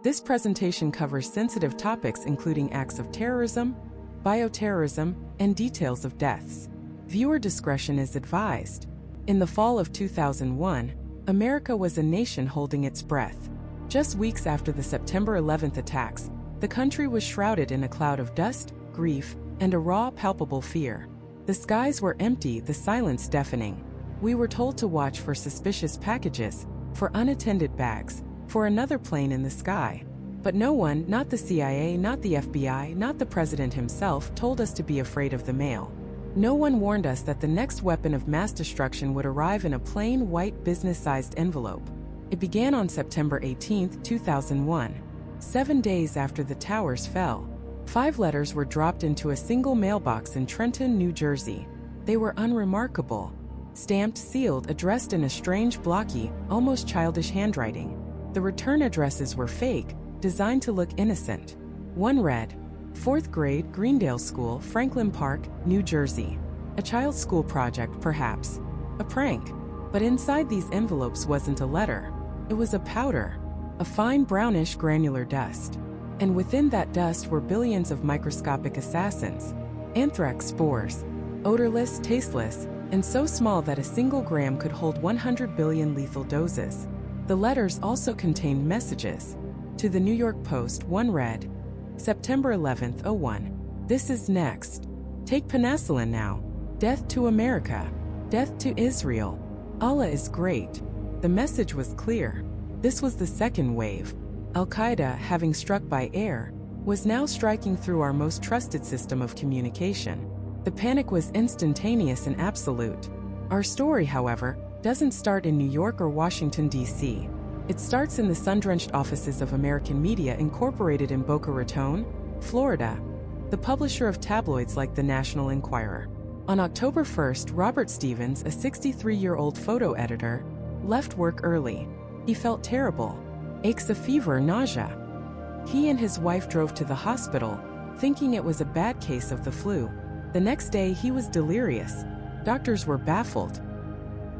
This presentation covers sensitive topics including acts of terrorism, bioterrorism, and details of deaths. Viewer discretion is advised. In the fall of 2001, America was a nation holding its breath. Just weeks after the September 11th attacks, the country was shrouded in a cloud of dust, grief, and a raw, palpable fear. The skies were empty, the silence deafening. We were told to watch for suspicious packages, for unattended bags, for another plane in the sky. But no one, not the CIA, not the FBI, not the president himself, told us to be afraid of the mail. No one warned us that the next weapon of mass destruction would arrive in a plain, white, business-sized envelope. It began on September 18, 2001. 7 days after the towers fell, 5 letters were dropped into a single mailbox in Trenton, New Jersey. They were unremarkable. Stamped, sealed, addressed in a strange, blocky, almost childish handwriting. The return addresses were fake, designed to look innocent. One read, 4th grade, Greendale School, Franklin Park, New Jersey. A child's school project, perhaps. A prank. But inside these envelopes wasn't a letter. It was a powder. A fine brownish granular dust. And within that dust were billions of microscopic assassins. Anthrax spores. Odorless, tasteless, and so small that a single gram could hold 100 billion lethal doses. The letters also contained messages. To the New York Post, one read, September 11th, 01. This is next. Take penicillin now. Death to America. Death to Israel. Allah is great. The message was clear. This was the second wave. Al-Qaeda, having struck by air, was now striking through our most trusted system of communication. The panic was instantaneous and absolute. Our story, however, doesn't start in New York or Washington, D.C. It starts in the sun-drenched offices of American Media Incorporated in Boca Raton, Florida, the publisher of tabloids like the National Enquirer. On October 1st, Robert Stevens, a 63-year-old photo editor, left work early. He felt terrible. Aches, a fever, nausea. He and his wife drove to the hospital, thinking it was a bad case of the flu. The next day, he was delirious. Doctors were baffled.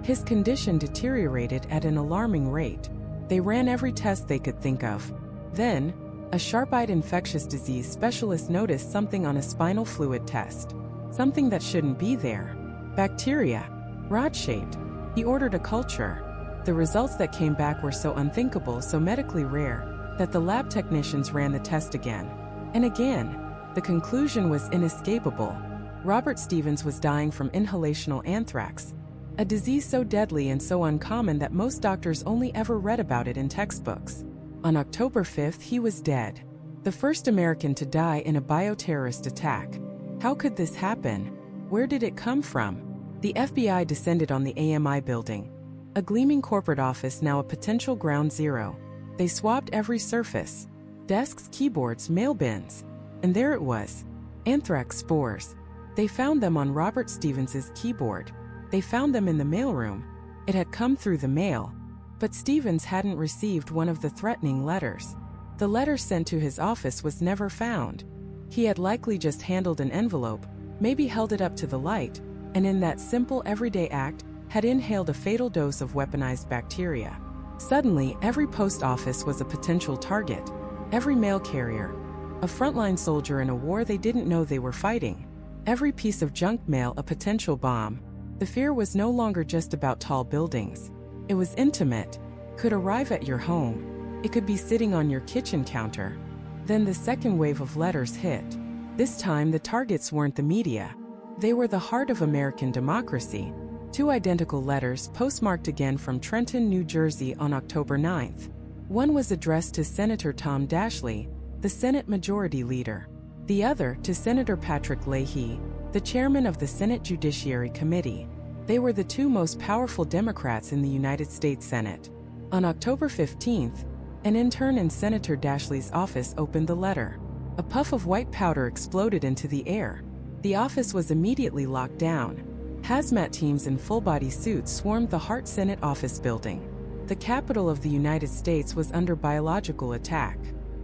His condition deteriorated at an alarming rate. They ran every test they could think of. Then, a sharp-eyed infectious disease specialist noticed something on a spinal fluid test. Something that shouldn't be there. Bacteria. Rod-shaped. He ordered a culture. The results that came back were so unthinkable, so medically rare, that the lab technicians ran the test again. And again. The conclusion was inescapable. Robert Stevens was dying from inhalational anthrax, a disease so deadly and so uncommon that most doctors only ever read about it in textbooks. On October 5th, he was dead. The first American to die in a bioterrorist attack. How could this happen? Where did it come from? The FBI descended on the AMI building, a gleaming corporate office now a potential ground zero. They swabbed every surface. Desks, keyboards, mail bins. And there it was. Anthrax spores. They found them on Robert Stevens's keyboard. They found them in the mailroom. It had come through the mail. But Stevens hadn't received one of the threatening letters. The letter sent to his office was never found. He had likely just handled an envelope, maybe held it up to the light, and in that simple everyday act, had inhaled a fatal dose of weaponized bacteria. Suddenly, every post office was a potential target. Every mail carrier. A frontline soldier in a war they didn't know they were fighting. Every piece of junk mail a potential bomb. The fear was no longer just about tall buildings. It was intimate. Could arrive at your home. It could be sitting on your kitchen counter. Then the second wave of letters hit. This time the targets weren't the media. They were the heart of American democracy. 2 identical letters postmarked again from Trenton, New Jersey on October 9th. One was addressed to Senator Tom Dashley, the Senate Majority Leader. The other to Senator Patrick Leahy, the chairman of the Senate Judiciary Committee. They were the 2 most powerful Democrats in the United States Senate. On October 15th, an intern in Senator Dashley's office opened the letter. A puff of white powder exploded into the air. The office was immediately locked down. Hazmat teams in full-body suits swarmed the Hart Senate office building. The capital of the United States was under biological attack.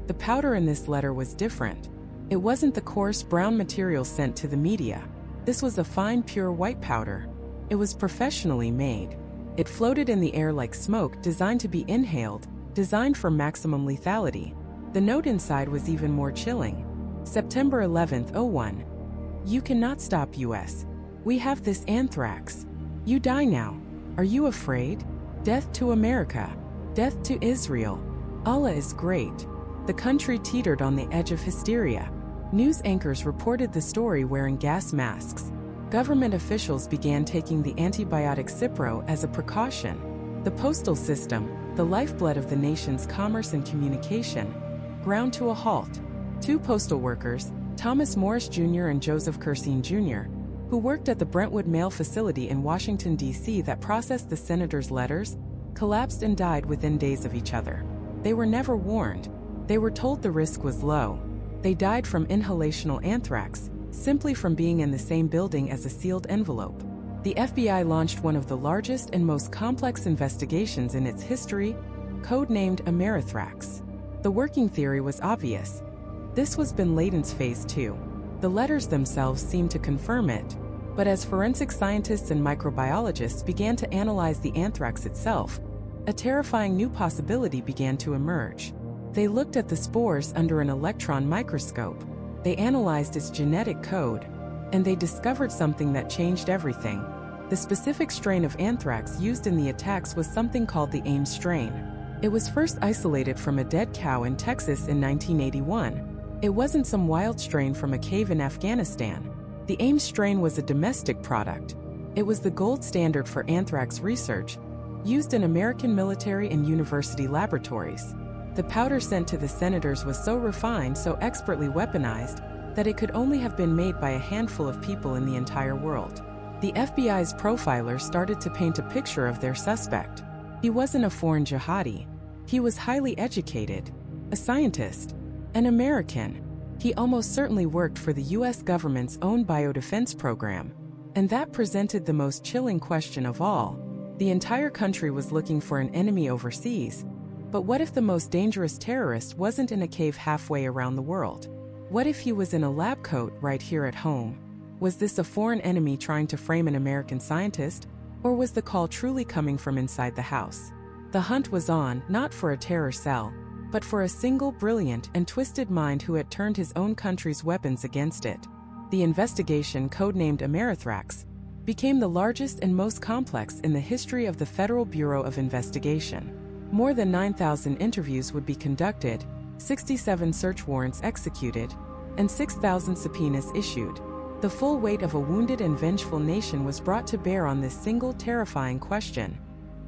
The powder in this letter was different. It wasn't the coarse brown material sent to the media. This was a fine, pure white powder. It was professionally made. It floated in the air like smoke, designed to be inhaled, designed for maximum lethality. The note inside was even more chilling. September 11th, 01. You cannot stop US. We have this anthrax. You die now. Are you afraid? Death to America. Death to Israel. Allah is great. The country teetered on the edge of hysteria. News anchors reported the story wearing gas masks. Government officials began taking the antibiotic Cipro as a precaution. The postal system, the lifeblood of the nation's commerce and communication, ground to a halt. Two postal workers, Thomas Morris Jr. and Joseph Kersine Jr., who worked at the Brentwood Mail facility in Washington, D.C. that processed the senator's letters, collapsed and died within days of each other. They were never warned. They were told the risk was low. They died from inhalational anthrax, simply from being in the same building as a sealed envelope. The FBI launched one of the largest and most complex investigations in its history, codenamed Anthrax. The working theory was obvious. This was bin Laden's phase 2. The letters themselves seemed to confirm it, but as forensic scientists and microbiologists began to analyze the anthrax itself, a terrifying new possibility began to emerge. They looked at the spores under an electron microscope. They analyzed its genetic code, and they discovered something that changed everything. The specific strain of anthrax used in the attacks was something called the Ivins strain. It was first isolated from a dead cow in Texas in 1981. It wasn't some wild strain from a cave in Afghanistan. The Ivins strain was a domestic product. It was the gold standard for anthrax research, used in American military and university laboratories. The powder sent to the senators was so refined, so expertly weaponized, that it could only have been made by a handful of people in the entire world. The FBI's profilers started to paint a picture of their suspect. He wasn't a foreign jihadi. He was highly educated, a scientist, an American. He almost certainly worked for the US government's own biodefense program. And that presented the most chilling question of all. The entire country was looking for an enemy overseas. But what if the most dangerous terrorist wasn't in a cave halfway around the world? What if he was in a lab coat right here at home? Was this a foreign enemy trying to frame an American scientist? Or was the call truly coming from inside the house? The hunt was on, not for a terror cell, but for a single brilliant and twisted mind who had turned his own country's weapons against it. The investigation, codenamed Anthrax, became the largest and most complex in the history of the Federal Bureau of Investigation. More than 9,000 interviews would be conducted, 67 search warrants executed, and 6,000 subpoenas issued. The full weight of a wounded and vengeful nation was brought to bear on this single terrifying question.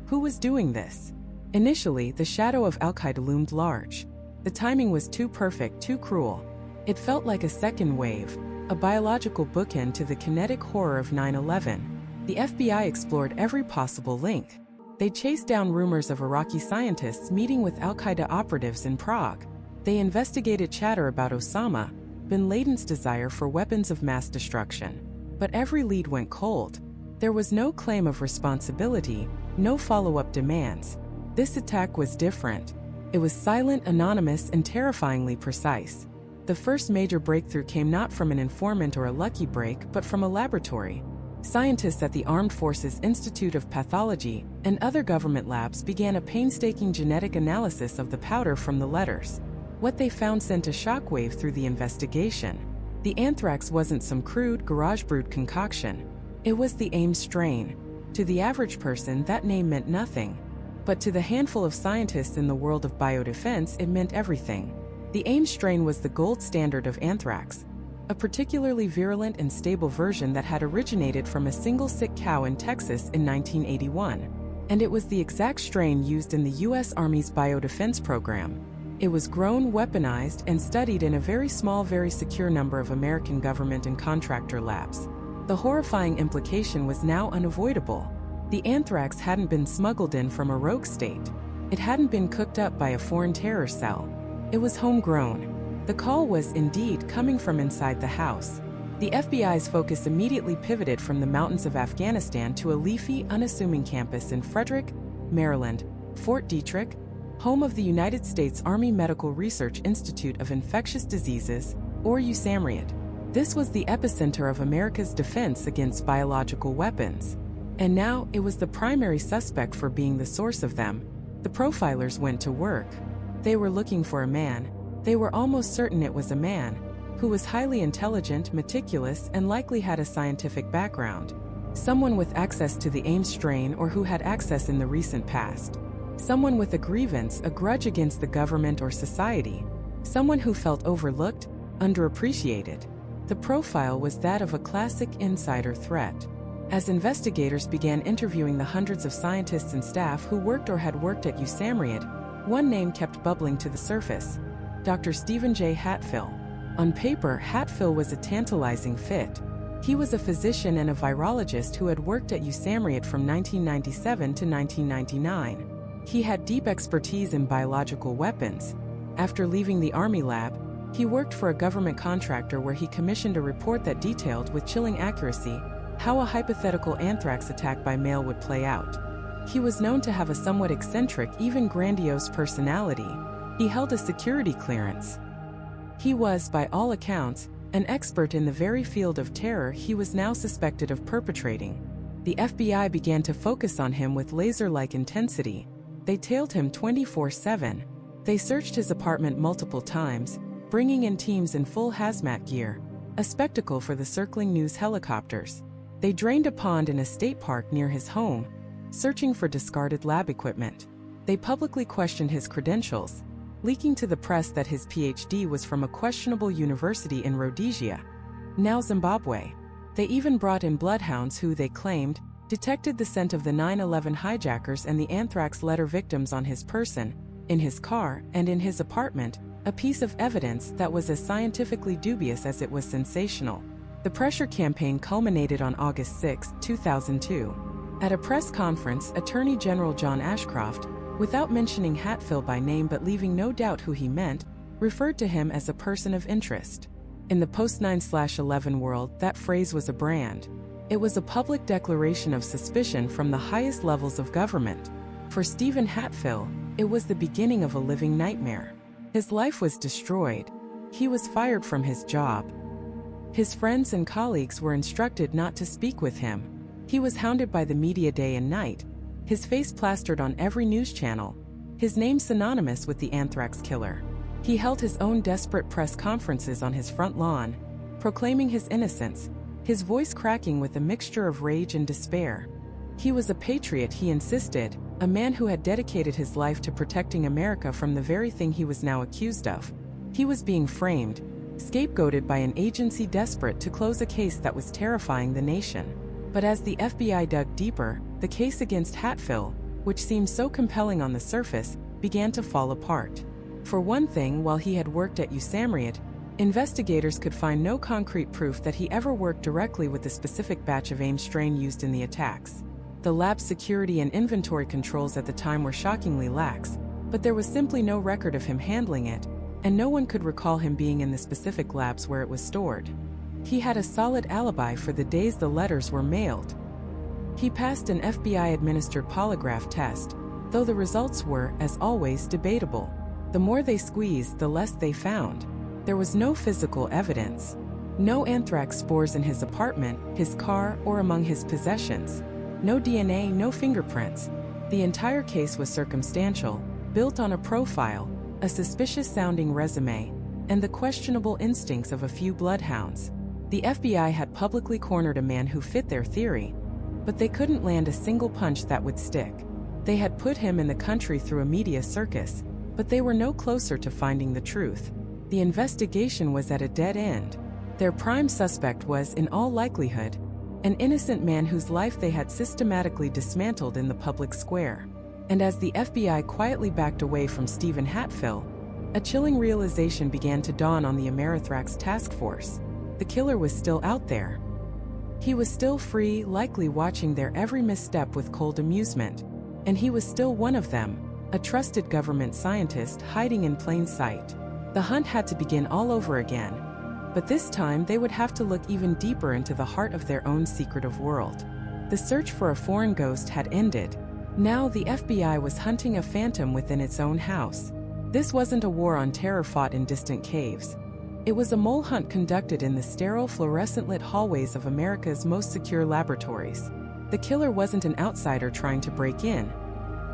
Who was doing this? Initially, the shadow of Al-Qaeda loomed large. The timing was too perfect, too cruel. It felt like a second wave, a biological bookend to the kinetic horror of 9/11. The FBI explored every possible link. They chased down rumors of Iraqi scientists meeting with Al-Qaeda operatives in Prague. They investigated chatter about Osama bin Laden's desire for weapons of mass destruction. But every lead went cold. There was no claim of responsibility, no follow-up demands. This attack was different. It was silent, anonymous, and terrifyingly precise. The first major breakthrough came not from an informant or a lucky break, but from a laboratory. Scientists at the Armed Forces Institute of Pathology and other government labs began a painstaking genetic analysis of the powder from the letters. What they found sent a shockwave through the investigation. The anthrax wasn't some crude, garage-brewed concoction. It was the Ivins strain. To the average person, that name meant nothing. But to the handful of scientists in the world of biodefense, it meant everything. The Ivins strain was the gold standard of anthrax, a particularly virulent and stable version that had originated from a single sick cow in Texas in 1981. And it was the exact strain used in the U.S. Army's biodefense program. It was grown, weaponized, and studied in a very small, very secure number of American government and contractor labs. The horrifying implication was now unavoidable. The anthrax hadn't been smuggled in from a rogue state. It hadn't been cooked up by a foreign terror cell. It was homegrown. The call was indeed coming from inside the house. The FBI's focus immediately pivoted from the mountains of Afghanistan to a leafy, unassuming campus in Frederick, Maryland, Fort Detrick, home of the United States Army Medical Research Institute of Infectious Diseases, or USAMRIID. This was the epicenter of America's defense against biological weapons. And now, it was the primary suspect for being the source of them. The profilers went to work. They were looking for a man. They were almost certain it was a man, who was highly intelligent, meticulous, and likely had a scientific background. Someone with access to the Ames strain or who had access in the recent past. Someone with a grievance, a grudge against the government or society. Someone who felt overlooked, underappreciated. The profile was that of a classic insider threat. As investigators began interviewing the hundreds of scientists and staff who worked or had worked at USAMRIID, one name kept bubbling to the surface: Dr. Stephen J. Hatfill. On paper, Hatfill was a tantalizing fit. He was a physician and a virologist who had worked at USAMRIID from 1997 to 1999. He had deep expertise in biological weapons. After leaving the Army lab, he worked for a government contractor where he commissioned a report that detailed with chilling accuracy how a hypothetical anthrax attack by mail would play out. He was known to have a somewhat eccentric, even grandiose personality. He held a security clearance. He was, by all accounts, an expert in the very field of terror he was now suspected of perpetrating. The FBI began to focus on him with laser-like intensity. They tailed him 24/7. They searched his apartment multiple times, bringing in teams in full hazmat gear, a spectacle for the circling news helicopters. They drained a pond in a state park near his home, searching for discarded lab equipment. They publicly questioned his credentials, leaking to the press that his PhD was from a questionable university in Rhodesia, now Zimbabwe. They even brought in bloodhounds who, they claimed, detected the scent of the 9/11 hijackers and the anthrax letter victims on his person, in his car, and in his apartment, a piece of evidence that was as scientifically dubious as it was sensational. The pressure campaign culminated on August 6, 2002. At a press conference, Attorney General John Ashcroft, without mentioning Hatfill by name but leaving no doubt who he meant, referred to him as a person of interest. In the post-9/11 world, that phrase was a brand. It was a public declaration of suspicion from the highest levels of government. For Stephen Hatfill, it was the beginning of a living nightmare. His life was destroyed. He was fired from his job. His friends and colleagues were instructed not to speak with him. He was hounded by the media day and night, his face plastered on every news channel, his name synonymous with the anthrax killer. He held his own desperate press conferences on his front lawn, proclaiming his innocence, his voice cracking with a mixture of rage and despair. He was a patriot, he insisted, a man who had dedicated his life to protecting America from the very thing he was now accused of. He was being framed, scapegoated by an agency desperate to close a case that was terrifying the nation. But as the FBI dug deeper, the case against Hatfill, which seemed so compelling on the surface, began to fall apart. For one thing, while he had worked at USAMRIID, investigators could find no concrete proof that he ever worked directly with the specific batch of Ames strain used in the attacks. The lab's security and inventory controls at the time were shockingly lax, but there was simply no record of him handling it, and no one could recall him being in the specific labs where it was stored. He had a solid alibi for the days the letters were mailed. He passed an FBI-administered polygraph test, though the results were, as always, debatable. The more they squeezed, the less they found. There was no physical evidence. No anthrax spores in his apartment, his car, or among his possessions. No DNA, no fingerprints. The entire case was circumstantial, built on a profile, a suspicious-sounding resume, and the questionable instincts of a few bloodhounds. The FBI had publicly cornered a man who fit their theory, but they couldn't land a single punch that would stick. They had put him in the country through a media circus, but they were no closer to finding the truth. The investigation was at a dead end. Their prime suspect was, in all likelihood, an innocent man whose life they had systematically dismantled in the public square. And as the FBI quietly backed away from Stephen Hatfill, a chilling realization began to dawn on the Anthrax task force. The killer was still out there. He was still free, likely watching their every misstep with cold amusement. And he was still one of them, a trusted government scientist hiding in plain sight. The hunt had to begin all over again. But this time they would have to look even deeper into the heart of their own secretive world. The search for a foreign ghost had ended. Now the FBI was hunting a phantom within its own house. This wasn't a war on terror fought in distant caves. It was a mole hunt conducted in the sterile, fluorescent-lit hallways of America's most secure laboratories. The killer wasn't an outsider trying to break in.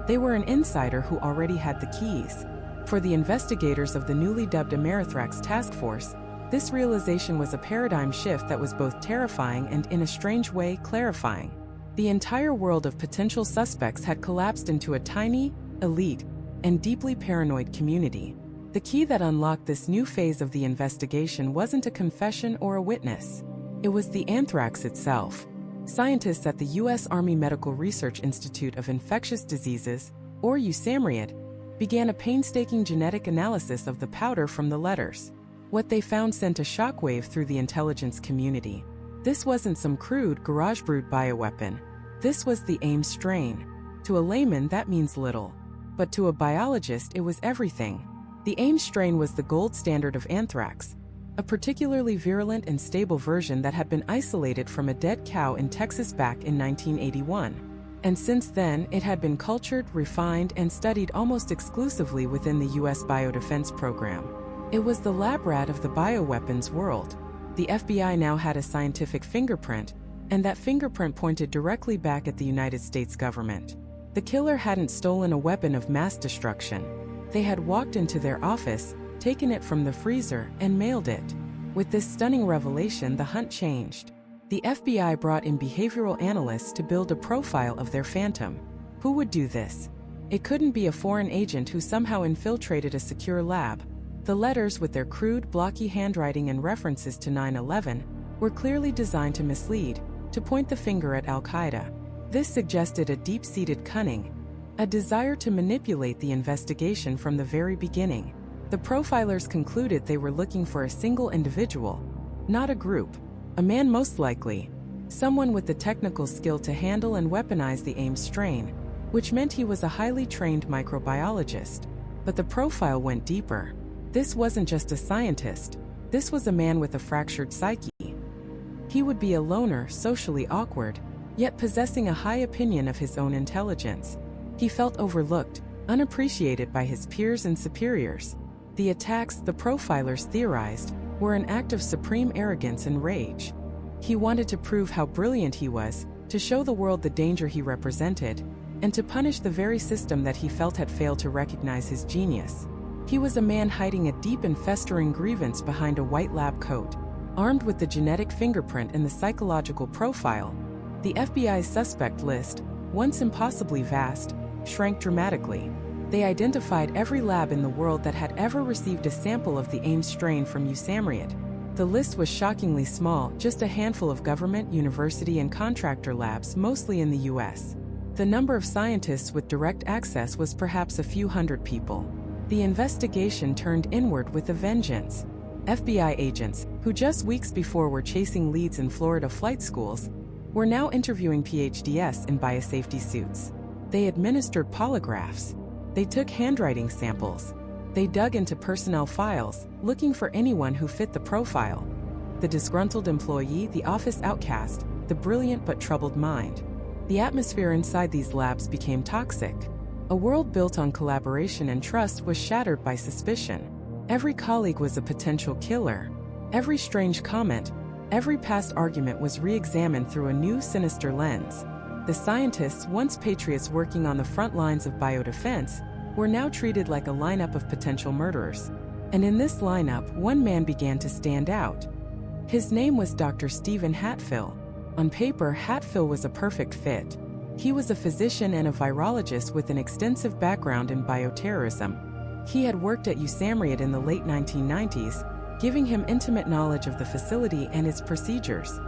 They were an insider who already had the keys. For the investigators of the newly dubbed Anthrax task force, this realization was a paradigm shift that was both terrifying and, in a strange way, clarifying. The entire world of potential suspects had collapsed into a tiny, elite, and deeply paranoid community. The key that unlocked this new phase of the investigation wasn't a confession or a witness. It was the anthrax itself. Scientists at the U.S. Army Medical Research Institute of Infectious Diseases, or USAMRIID, began a painstaking genetic analysis of the powder from the letters. What they found sent a shockwave through the intelligence community. This wasn't some crude, garage-brewed bioweapon. This was the AIM strain. To a layman, that means little. But to a biologist, it was everything. The AIM strain was the gold standard of anthrax, a particularly virulent and stable version that had been isolated from a dead cow in Texas back in 1981. And since then, it had been cultured, refined, and studied almost exclusively within the U.S. biodefense program. It was the lab rat of the bioweapons world. The FBI now had a scientific fingerprint, and that fingerprint pointed directly back at the United States government. The killer hadn't stolen a weapon of mass destruction. They had walked into their office, taken it from the freezer, and mailed it. With this stunning revelation, the hunt changed. The FBI brought in behavioral analysts to build a profile of their phantom. Who would do this? It couldn't be a foreign agent who somehow infiltrated a secure lab. The letters, with their crude, blocky handwriting and references to 9/11, were clearly designed to mislead, to point the finger at Al-Qaeda. This suggested a deep-seated cunning, a desire to manipulate the investigation from the very beginning. The profilers concluded they were looking for a single individual, not a group. A man most likely, someone with the technical skill to handle and weaponize the AIM strain, which meant he was a highly trained microbiologist. But the profile went deeper. This wasn't just a scientist, this was a man with a fractured psyche. He would be a loner, socially awkward, yet possessing a high opinion of his own intelligence. He felt overlooked, unappreciated by his peers and superiors. The attacks, the profilers theorized, were an act of supreme arrogance and rage. He wanted to prove how brilliant he was, to show the world the danger he represented, and to punish the very system that he felt had failed to recognize his genius. He was a man hiding a deep and festering grievance behind a white lab coat. Armed with the genetic fingerprint and the psychological profile, the FBI's suspect list, once impossibly vast, shrank dramatically. They identified every lab in the world that had ever received a sample of the AIM strain from USAMRIID. The list was shockingly small, just a handful of government, university, and contractor labs, mostly in the US. The number of scientists with direct access was perhaps a few hundred people. The investigation turned inward with a vengeance. FBI agents, who just weeks before were chasing leads in Florida flight schools, were now interviewing PhDs in biosafety suits. They administered polygraphs. They took handwriting samples. They dug into personnel files, looking for anyone who fit the profile. The disgruntled employee, the office outcast, the brilliant but troubled mind. The atmosphere inside these labs became toxic. A world built on collaboration and trust was shattered by suspicion. Every colleague was a potential killer. Every strange comment, every past argument was re-examined through a new, sinister lens. The scientists, once patriots working on the front lines of biodefense, were now treated like a lineup of potential murderers. And in this lineup, one man began to stand out. His name was Dr. Stephen Hatfill. On paper, Hatfill was a perfect fit. He was a physician and a virologist with an extensive background in bioterrorism. He had worked at USAMRIID in the late 1990s, giving him intimate knowledge of the facility and its procedures.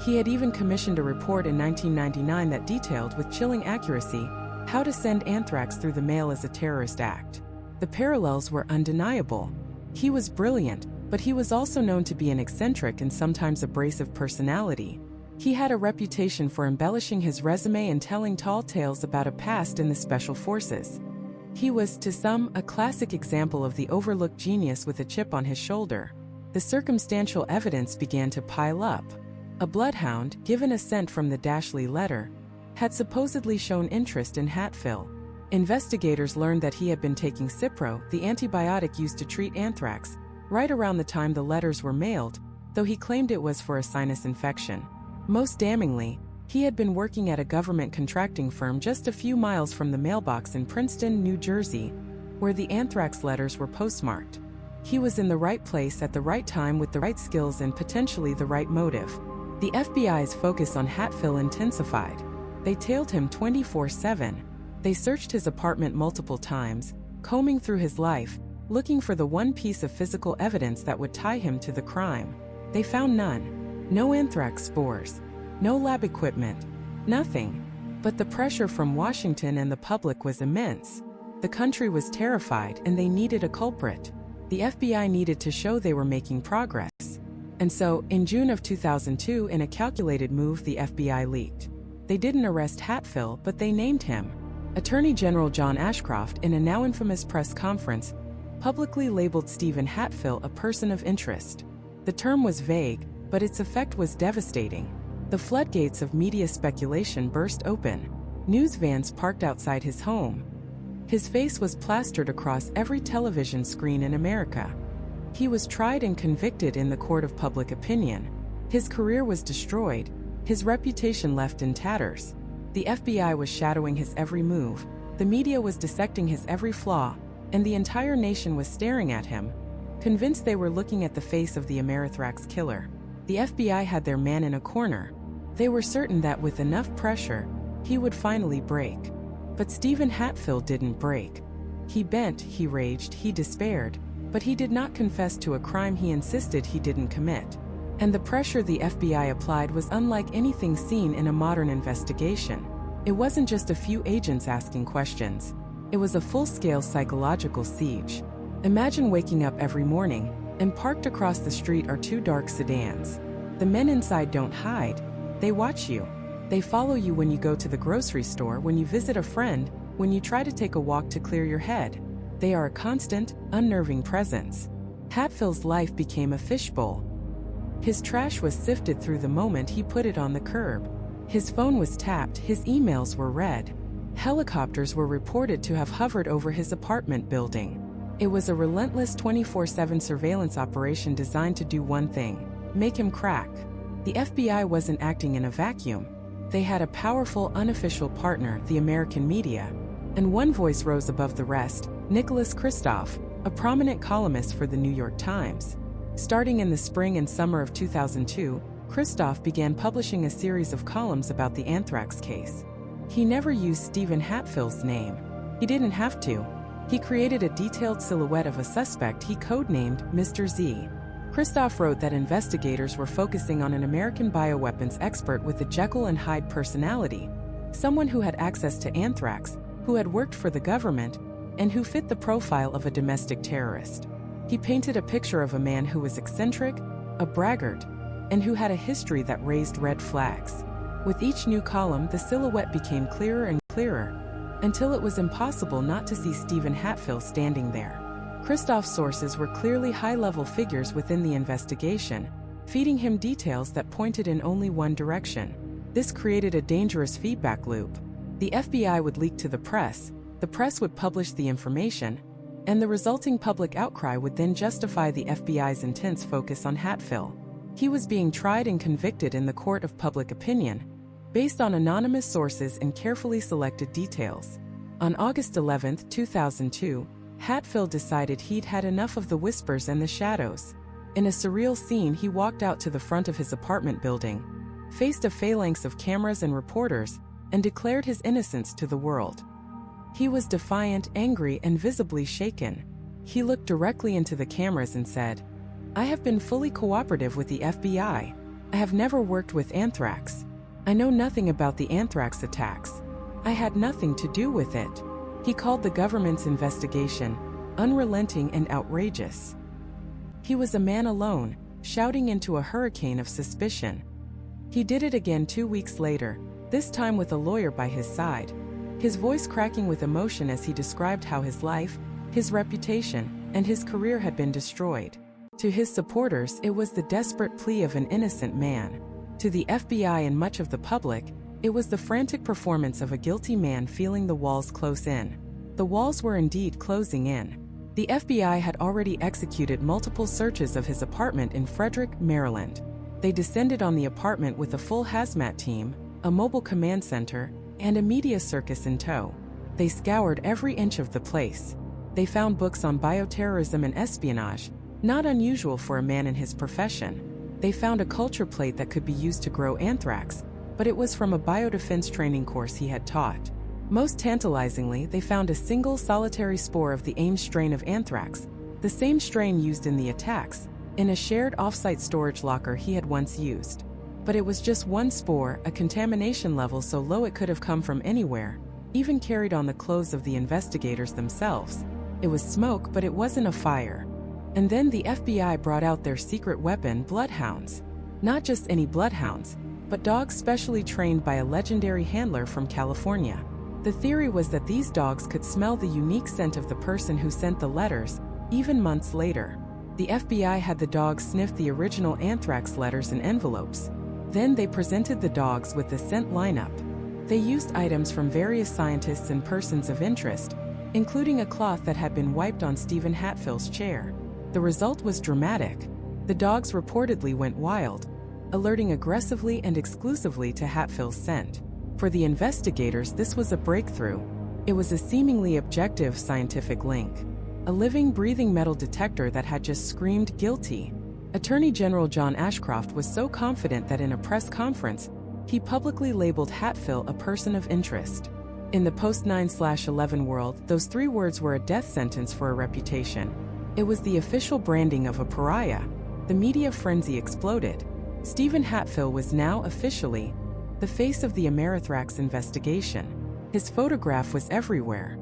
He had even commissioned a report in 1999 that detailed with chilling accuracy how to send anthrax through the mail as a terrorist act. The parallels were undeniable. He was brilliant, but he was also known to be an eccentric and sometimes abrasive personality. He had a reputation for embellishing his resume and telling tall tales about a past in the special forces. He was, to some, a classic example of the overlooked genius with a chip on his shoulder. The circumstantial evidence began to pile up. A bloodhound, given a scent from the Dashley letter, had supposedly shown interest in Hatfill. Investigators learned that he had been taking Cipro, the antibiotic used to treat anthrax, right around the time the letters were mailed, though he claimed it was for a sinus infection. Most damningly, he had been working at a government contracting firm just a few miles from the mailbox in Princeton, New Jersey, where the Anthrax letters were postmarked. He was in the right place at the right time with the right skills and potentially the right motive. The FBI's focus on Hatfill intensified. They tailed him 24/7. They searched his apartment multiple times, combing through his life, looking for the one piece of physical evidence that would tie him to the crime. They found none. No anthrax spores. No lab equipment. Nothing. But the pressure from Washington and the public was immense. The country was terrified and they needed a culprit. The FBI needed to show they were making progress. And so, in June of 2002, in a calculated move, the FBI leaked. They didn't arrest Hatfill, but they named him. Attorney General John Ashcroft, in a now infamous press conference, publicly labeled Stephen Hatfill a person of interest. The term was vague, but its effect was devastating. The floodgates of media speculation burst open. News vans parked outside his home. His face was plastered across every television screen in America. He was tried and convicted in the court of public opinion. His career was destroyed, his reputation left in tatters. The FBI was shadowing his every move, the media was dissecting his every flaw, and the entire nation was staring at him, convinced they were looking at the face of the Anthrax killer. The FBI had their man in a corner. They were certain that with enough pressure, he would finally break. But Stephen Hatfill didn't break. He bent, he raged, he despaired, but he did not confess to a crime he insisted he didn't commit. And the pressure the FBI applied was unlike anything seen in a modern investigation. It wasn't just a few agents asking questions. It was a full-scale psychological siege. Imagine waking up every morning, and parked across the street are two dark sedans. The men inside don't hide. They watch you. They follow you when you go to the grocery store, when you visit a friend, when you try to take a walk to clear your head. They are a constant, unnerving presence. Hatfill's life became a fishbowl. His trash was sifted through the moment he put it on the curb. His phone was tapped, his emails were read. Helicopters were reported to have hovered over his apartment building. It was a relentless 24/7 surveillance operation designed to do one thing: make him crack. The FBI wasn't acting in a vacuum. They had a powerful, unofficial partner, the American media. And one voice rose above the rest: Nicholas Kristof, a prominent columnist for the New York Times. Starting in the spring and summer of 2002, Kristof began publishing a series of columns about the Anthrax case. He never used Stephen Hatfill's name. He didn't have to. He created a detailed silhouette of a suspect he codenamed Mr. Z. Kristof wrote that investigators were focusing on an American bioweapons expert with a Jekyll and Hyde personality, someone who had access to anthrax, who had worked for the government, and who fit the profile of a domestic terrorist. He painted a picture of a man who was eccentric, a braggart, and who had a history that raised red flags. With each new column, the silhouette became clearer and clearer, until it was impossible not to see Stephen Hatfill standing there. Kristof's sources were clearly high-level figures within the investigation, feeding him details that pointed in only one direction. This created a dangerous feedback loop. The FBI would leak to the press would publish the information, and the resulting public outcry would then justify the FBI's intense focus on Hatfill. He was being tried and convicted in the court of public opinion, based on anonymous sources and carefully selected details. On August 11, 2002, Hatfill decided he'd had enough of the whispers and the shadows. In a surreal scene, he walked out to the front of his apartment building, faced a phalanx of cameras and reporters, and declared his innocence to the world. He was defiant, angry, and visibly shaken. He looked directly into the cameras and said, "I have been fully cooperative with the FBI. I have never worked with anthrax. I know nothing about the anthrax attacks. I had nothing to do with it." He called the government's investigation unrelenting and outrageous. He was a man alone, shouting into a hurricane of suspicion. He did it again 2 weeks later, this time with a lawyer by his side, his voice cracking with emotion as he described how his life, his reputation, and his career had been destroyed. To his supporters, it was the desperate plea of an innocent man. To the FBI and much of the public, it was the frantic performance of a guilty man feeling the walls close in. The walls were indeed closing in. The FBI had already executed multiple searches of his apartment in Frederick, Maryland. They descended on the apartment with a full hazmat team, a mobile command center, and a media circus in tow. They scoured every inch of the place. They found books on bioterrorism and espionage, not unusual for a man in his profession. They found a culture plate that could be used to grow anthrax, but it was from a biodefense training course he had taught. Most tantalizingly, they found a single solitary spore of the Ames strain of anthrax, the same strain used in the attacks, in a shared off-site storage locker he had once used. But it was just one spore, a contamination level so low it could have come from anywhere, even carried on the clothes of the investigators themselves. It was smoke, but it wasn't a fire. And then the FBI brought out their secret weapon, bloodhounds. Not just any bloodhounds, but dogs specially trained by a legendary handler from California. The theory was that these dogs could smell the unique scent of the person who sent the letters, even months later. The FBI had the dogs sniff the original anthrax letters in envelopes. Then they presented the dogs with the scent lineup. They used items from various scientists and persons of interest, including a cloth that had been wiped on Stephen Hatfield's chair. The result was dramatic. The dogs reportedly went wild, alerting aggressively and exclusively to Hatfield's scent. For the investigators, this was a breakthrough. It was a seemingly objective scientific link. A living, breathing metal detector that had just screamed guilty. Attorney General John Ashcroft was so confident that in a press conference, he publicly labeled Hatfield a person of interest. In the post-9/11 world, those 3 words were a death sentence for a reputation. It was the official branding of a pariah. The media frenzy exploded. Stephen Hatfield was now officially the face of the Anthrax investigation. His photograph was everywhere.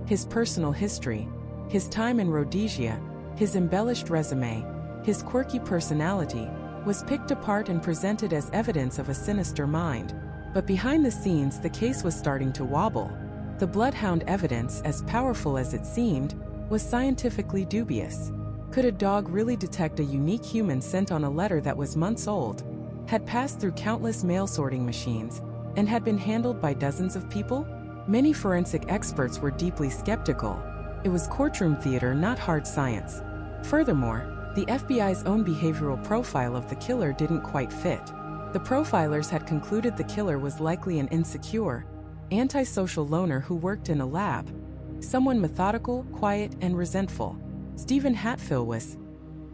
His personal history, his time in Rhodesia, his embellished resume, his quirky personality, was picked apart and presented as evidence of a sinister mind. But behind the scenes, the case was starting to wobble. The bloodhound evidence, as powerful as it seemed, was scientifically dubious. Could a dog really detect a unique human scent on a letter that was months old, had passed through countless mail sorting machines, and had been handled by dozens of people? Many forensic experts were deeply skeptical. It was courtroom theater, not hard science. Furthermore, the FBI's own behavioral profile of the killer didn't quite fit. The profilers had concluded the killer was likely an insecure, antisocial loner who worked in a lab. Someone methodical, quiet, and resentful. Stephen Hatfield was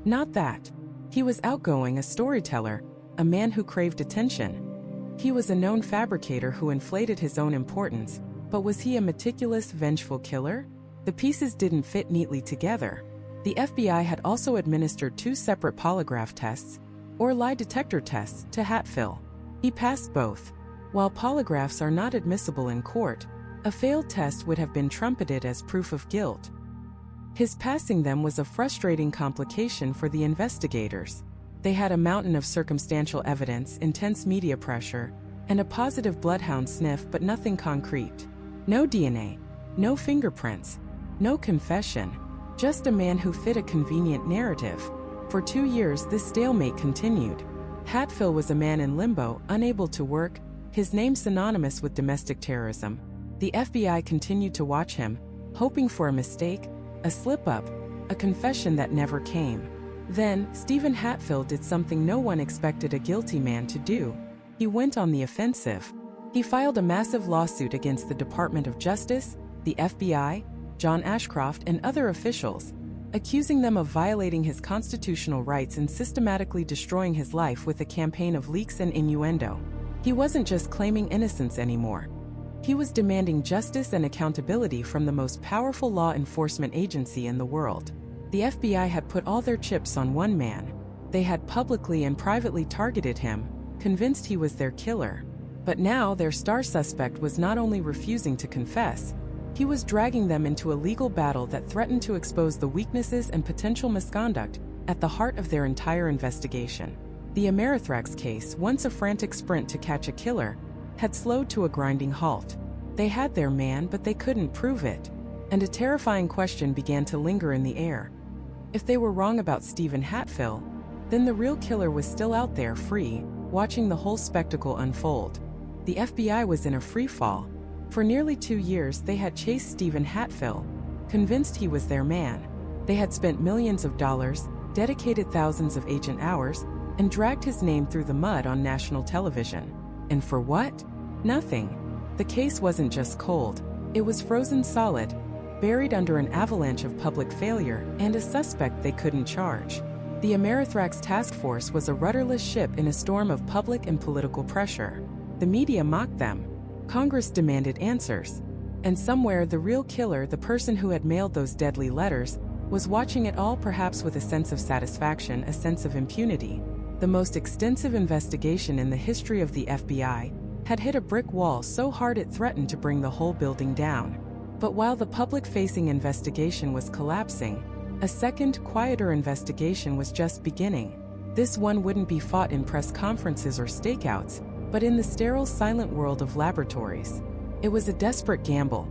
not that. He was outgoing, a storyteller, a man who craved attention. He was a known fabricator who inflated his own importance, but was he a meticulous, vengeful killer? The pieces didn't fit neatly together. The FBI had also administered 2 separate polygraph tests, or lie detector tests, to Hatfield. He passed both. While polygraphs are not admissible in court, a failed test would have been trumpeted as proof of guilt. His passing them was a frustrating complication for the investigators. They had a mountain of circumstantial evidence, intense media pressure, and a positive bloodhound sniff, but nothing concrete. No DNA, no fingerprints, no confession, just a man who fit a convenient narrative. For 2 years, this stalemate continued. Hatfield was a man in limbo, unable to work, his name synonymous with domestic terrorism. The FBI continued to watch him, hoping for a mistake, a slip-up, a confession that never came. Then, Stephen Hatfield did something no one expected a guilty man to do. He went on the offensive. He filed a massive lawsuit against the Department of Justice, the FBI, John Ashcroft, and other officials, accusing them of violating his constitutional rights and systematically destroying his life with a campaign of leaks and innuendo. He wasn't just claiming innocence anymore. He was demanding justice and accountability from the most powerful law enforcement agency in the world. The FBI had put all their chips on one man. They had publicly and privately targeted him, convinced he was their killer. But now their star suspect was not only refusing to confess, he was dragging them into a legal battle that threatened to expose the weaknesses and potential misconduct at the heart of their entire investigation. The Anthrax case, once a frantic sprint to catch a killer, had slowed to a grinding halt. They had their man, but they couldn't prove it. And a terrifying question began to linger in the air. If they were wrong about Stephen Hatfield, then the real killer was still out there, free, watching the whole spectacle unfold. The FBI was in a free fall. For nearly 2 years, they had chased Stephen Hatfield, convinced he was their man. They had spent millions of dollars, dedicated thousands of agent hours, and dragged his name through the mud on national television. And for what? Nothing. The case wasn't just cold, it was frozen solid. buried under an avalanche of public failure and a suspect they couldn't charge. The Anthrax task force was a rudderless ship in a storm of public and political pressure. The media mocked them. Congress demanded answers. And somewhere the real killer, the person who had mailed those deadly letters, was watching it all, perhaps with a sense of satisfaction, a sense of impunity. The most extensive investigation in the history of the FBI had hit a brick wall so hard it threatened to bring the whole building down. But while the public-facing investigation was collapsing, a second, quieter investigation was just beginning. This one wouldn't be fought in press conferences or stakeouts, but in the sterile, silent world of laboratories. It was a desperate gamble,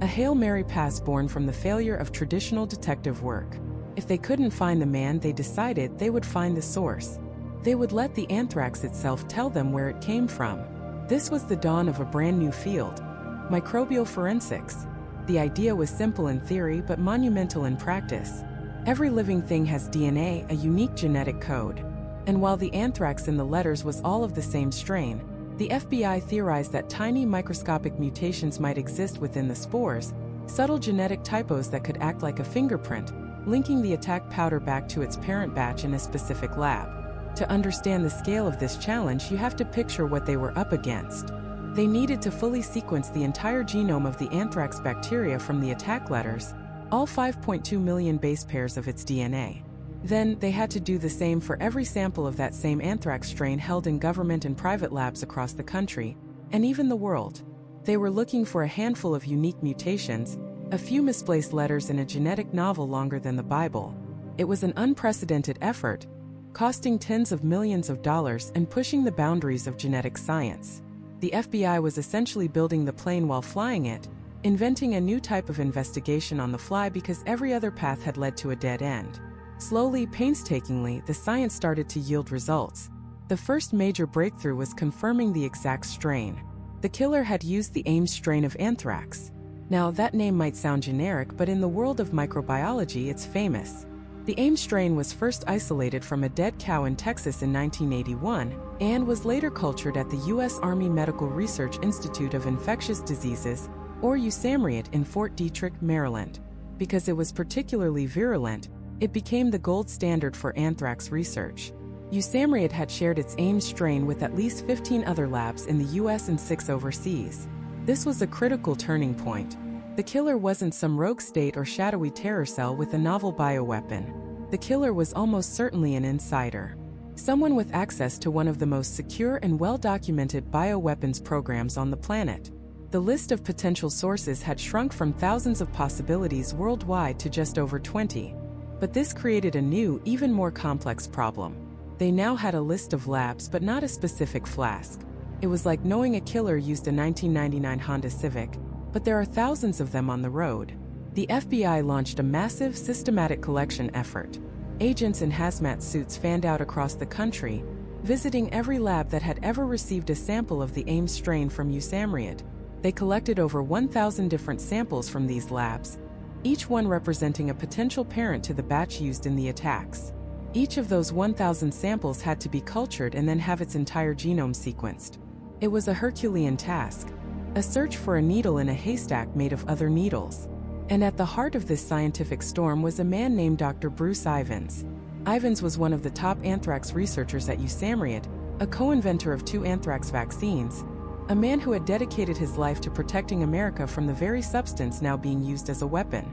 a Hail Mary pass born from the failure of traditional detective work. If they couldn't find the man, they decided they would find the source. They would let the anthrax itself tell them where it came from. This was the dawn of a brand new field, microbial forensics. The idea was simple in theory but monumental in practice. Every living thing has DNA, a unique genetic code. And while the anthrax in the letters was all of the same strain, the FBI theorized that tiny microscopic mutations might exist within the spores, subtle genetic typos that could act like a fingerprint, linking the attack powder back to its parent batch in a specific lab. To understand the scale of this challenge, you have to picture what they were up against. They needed to fully sequence the entire genome of the anthrax bacteria from the attack letters, all 5.2 million base pairs of its DNA. Then, they had to do the same for every sample of that same anthrax strain held in government and private labs across the country, and even the world. They were looking for a handful of unique mutations, a few misplaced letters in a genetic novel longer than the Bible. It was an unprecedented effort, costing tens of millions of dollars and pushing the boundaries of genetic science. The FBI was essentially building the plane while flying it, inventing a new type of investigation on the fly because every other path had led to a dead end. Slowly, painstakingly, the science started to yield results. The first major breakthrough was confirming the exact strain. The killer had used the Ames strain of anthrax. Now, that name might sound generic, but in the world of microbiology, it's famous. The Ames strain was first isolated from a dead cow in Texas in 1981 and was later cultured at the U.S. Army Medical Research Institute of Infectious Diseases, or USAMRIID, in Fort Detrick, Maryland. Because it was particularly virulent, it became the gold standard for anthrax research. USAMRIID had shared its Ames strain with at least 15 other labs in the US and 6 overseas. This was a critical turning point. The killer wasn't some rogue state or shadowy terror cell with a novel bioweapon. The killer was almost certainly an insider. Someone with access to one of the most secure and well-documented bioweapons programs on the planet. The list of potential sources had shrunk from thousands of possibilities worldwide to just over 20. But this created a new, even more complex problem. They now had a list of labs but not a specific flask. It was like knowing a killer used a 1999 Honda Civic, but there are thousands of them on the road. The FBI launched a massive, systematic collection effort. Agents in hazmat suits fanned out across the country, visiting every lab that had ever received a sample of the Ames strain from USAMRIID. They collected over 1,000 different samples from these labs, each one representing a potential parent to the batch used in the attacks. Each of those 1,000 samples had to be cultured and then have its entire genome sequenced. It was a Herculean task, a search for a needle in a haystack made of other needles. And at the heart of this scientific storm was a man named Dr. Bruce Ivins. Ivins was one of the top anthrax researchers at USAMRIID, a co-inventor of 2 anthrax vaccines, a man who had dedicated his life to protecting America from the very substance now being used as a weapon.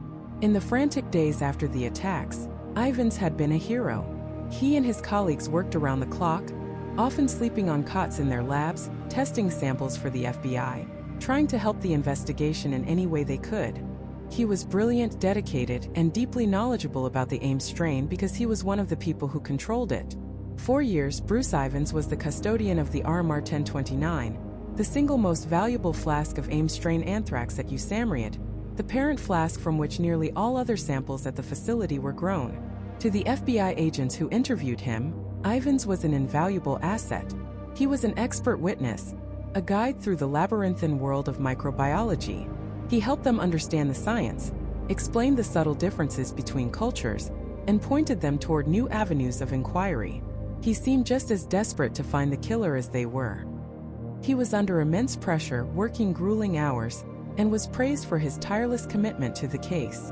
In the frantic days after the attacks, Ivins had been a hero. He and his colleagues worked around the clock, often sleeping on cots in their labs, testing samples for the FBI, trying to help the investigation in any way they could. He was brilliant, dedicated, and deeply knowledgeable about the Ames strain because he was one of the people who controlled it. For years, Bruce Ivins was the custodian of the RMR 1029, the single most valuable flask of Ames strain anthrax at USAMRIID, the parent flask from which nearly all other samples at the facility were grown. To the FBI agents who interviewed him, Ivins was an invaluable asset. He was an expert witness, a guide through the labyrinthine world of microbiology. He helped them understand the science, explained the subtle differences between cultures, and pointed them toward new avenues of inquiry. He seemed just as desperate to find the killer as they were. He was under immense pressure, working grueling hours, and was praised for his tireless commitment to the case.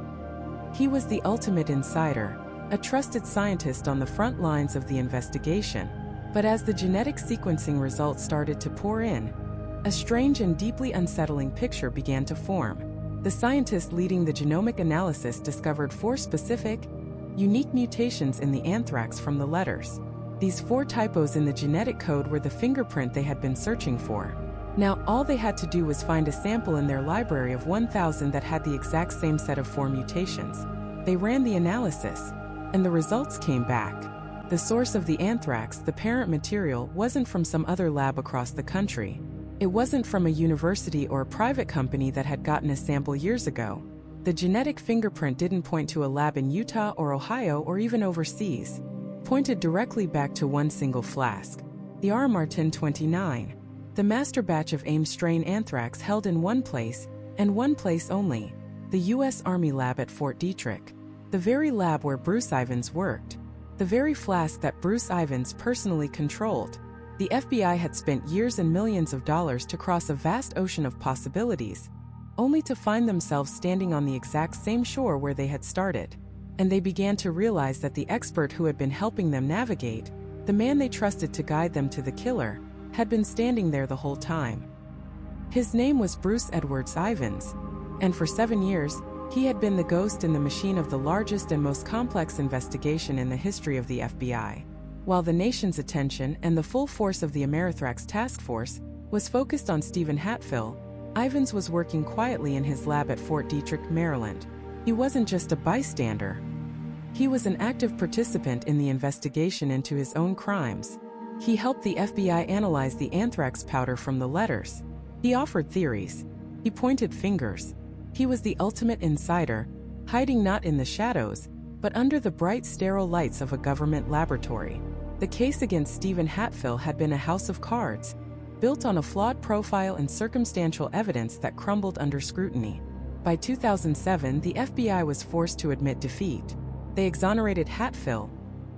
He was the ultimate insider, a trusted scientist on the front lines of the investigation. But as the genetic sequencing results started to pour in, a strange and deeply unsettling picture began to form. The scientist leading the genomic analysis discovered 4 specific, unique mutations in the anthrax from the letters. These 4 typos in the genetic code were the fingerprint they had been searching for. Now, all they had to do was find a sample in their library of 1,000 that had the exact same set of 4 mutations. They ran the analysis, and the results came back. The source of the anthrax, the parent material, wasn't from some other lab across the country. It wasn't from a university or a private company that had gotten a sample years ago. The genetic fingerprint didn't point to a lab in Utah or Ohio or even overseas. Pointed directly back to one single flask, the R. Martin 29. The master batch of AIM strain anthrax held in one place, and one place only, the U.S. Army lab at Fort Detrick. The very lab where Bruce Ivins worked. The very flask that Bruce Ivins personally controlled. The FBI had spent years and millions of dollars to cross a vast ocean of possibilities, only to find themselves standing on the exact same shore where they had started. And they began to realize that the expert who had been helping them navigate, the man they trusted to guide them to the killer, had been standing there the whole time. His name was Bruce Edwards Ivins, and for 7 years, he had been the ghost in the machine of the largest and most complex investigation in the history of the FBI. While the nation's attention and the full force of the Anthrax task force was focused on Stephen Hatfill, Ivins was working quietly in his lab at Fort Detrick, Maryland. He wasn't just a bystander. He was an active participant in the investigation into his own crimes. He helped the FBI analyze the anthrax powder from the letters. He offered theories. He pointed fingers. He was the ultimate insider, hiding not in the shadows, but under the bright sterile lights of a government laboratory. The case against Stephen Hatfill had been a house of cards, built on a flawed profile and circumstantial evidence that crumbled under scrutiny. By 2007, the FBI was forced to admit defeat. They exonerated Hatfill,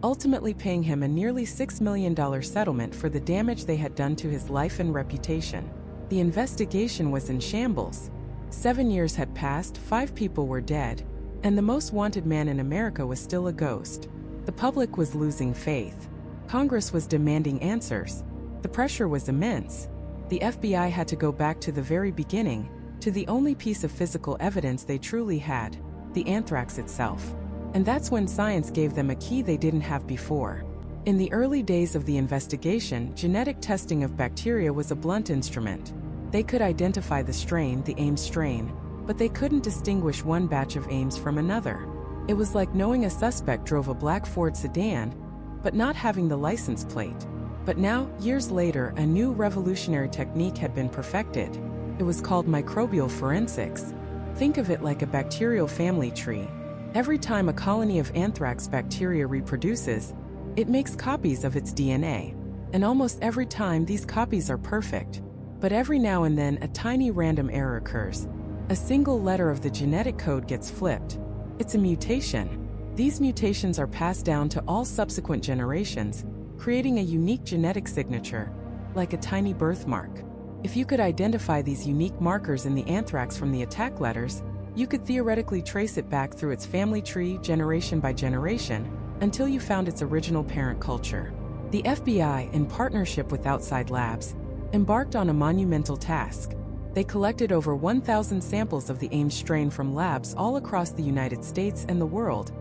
ultimately paying him a nearly $6 million settlement for the damage they had done to his life and reputation. The investigation was in shambles. 7 years had passed, 5 people were dead, and the most wanted man in America was still a ghost. The public was losing faith. Congress was demanding answers. The pressure was immense. The FBI had to go back to the very beginning, to the only piece of physical evidence they truly had, the anthrax itself. And that's when science gave them a key they didn't have before. In the early days of the investigation, genetic testing of bacteria was a blunt instrument. They could identify the strain, the AIM strain, but they couldn't distinguish one batch of AIMs from another. It was like knowing a suspect drove a black Ford sedan, but not having the license plate. But now, years later, a new revolutionary technique had been perfected. It was called microbial forensics. Think of it like a bacterial family tree. Every time a colony of anthrax bacteria reproduces, it makes copies of its DNA. And almost every time these copies are perfect. But every now and then a tiny random error occurs. A single letter of the genetic code gets flipped. It's a mutation. These mutations are passed down to all subsequent generations, creating a unique genetic signature, like a tiny birthmark. If you could identify these unique markers in the anthrax from the attack letters, you could theoretically trace it back through its family tree, generation by generation, until you found its original parent culture. The FBI, in partnership with outside labs, embarked on a monumental task. They collected over 1,000 samples of the AIM strain from labs all across the United States and the world,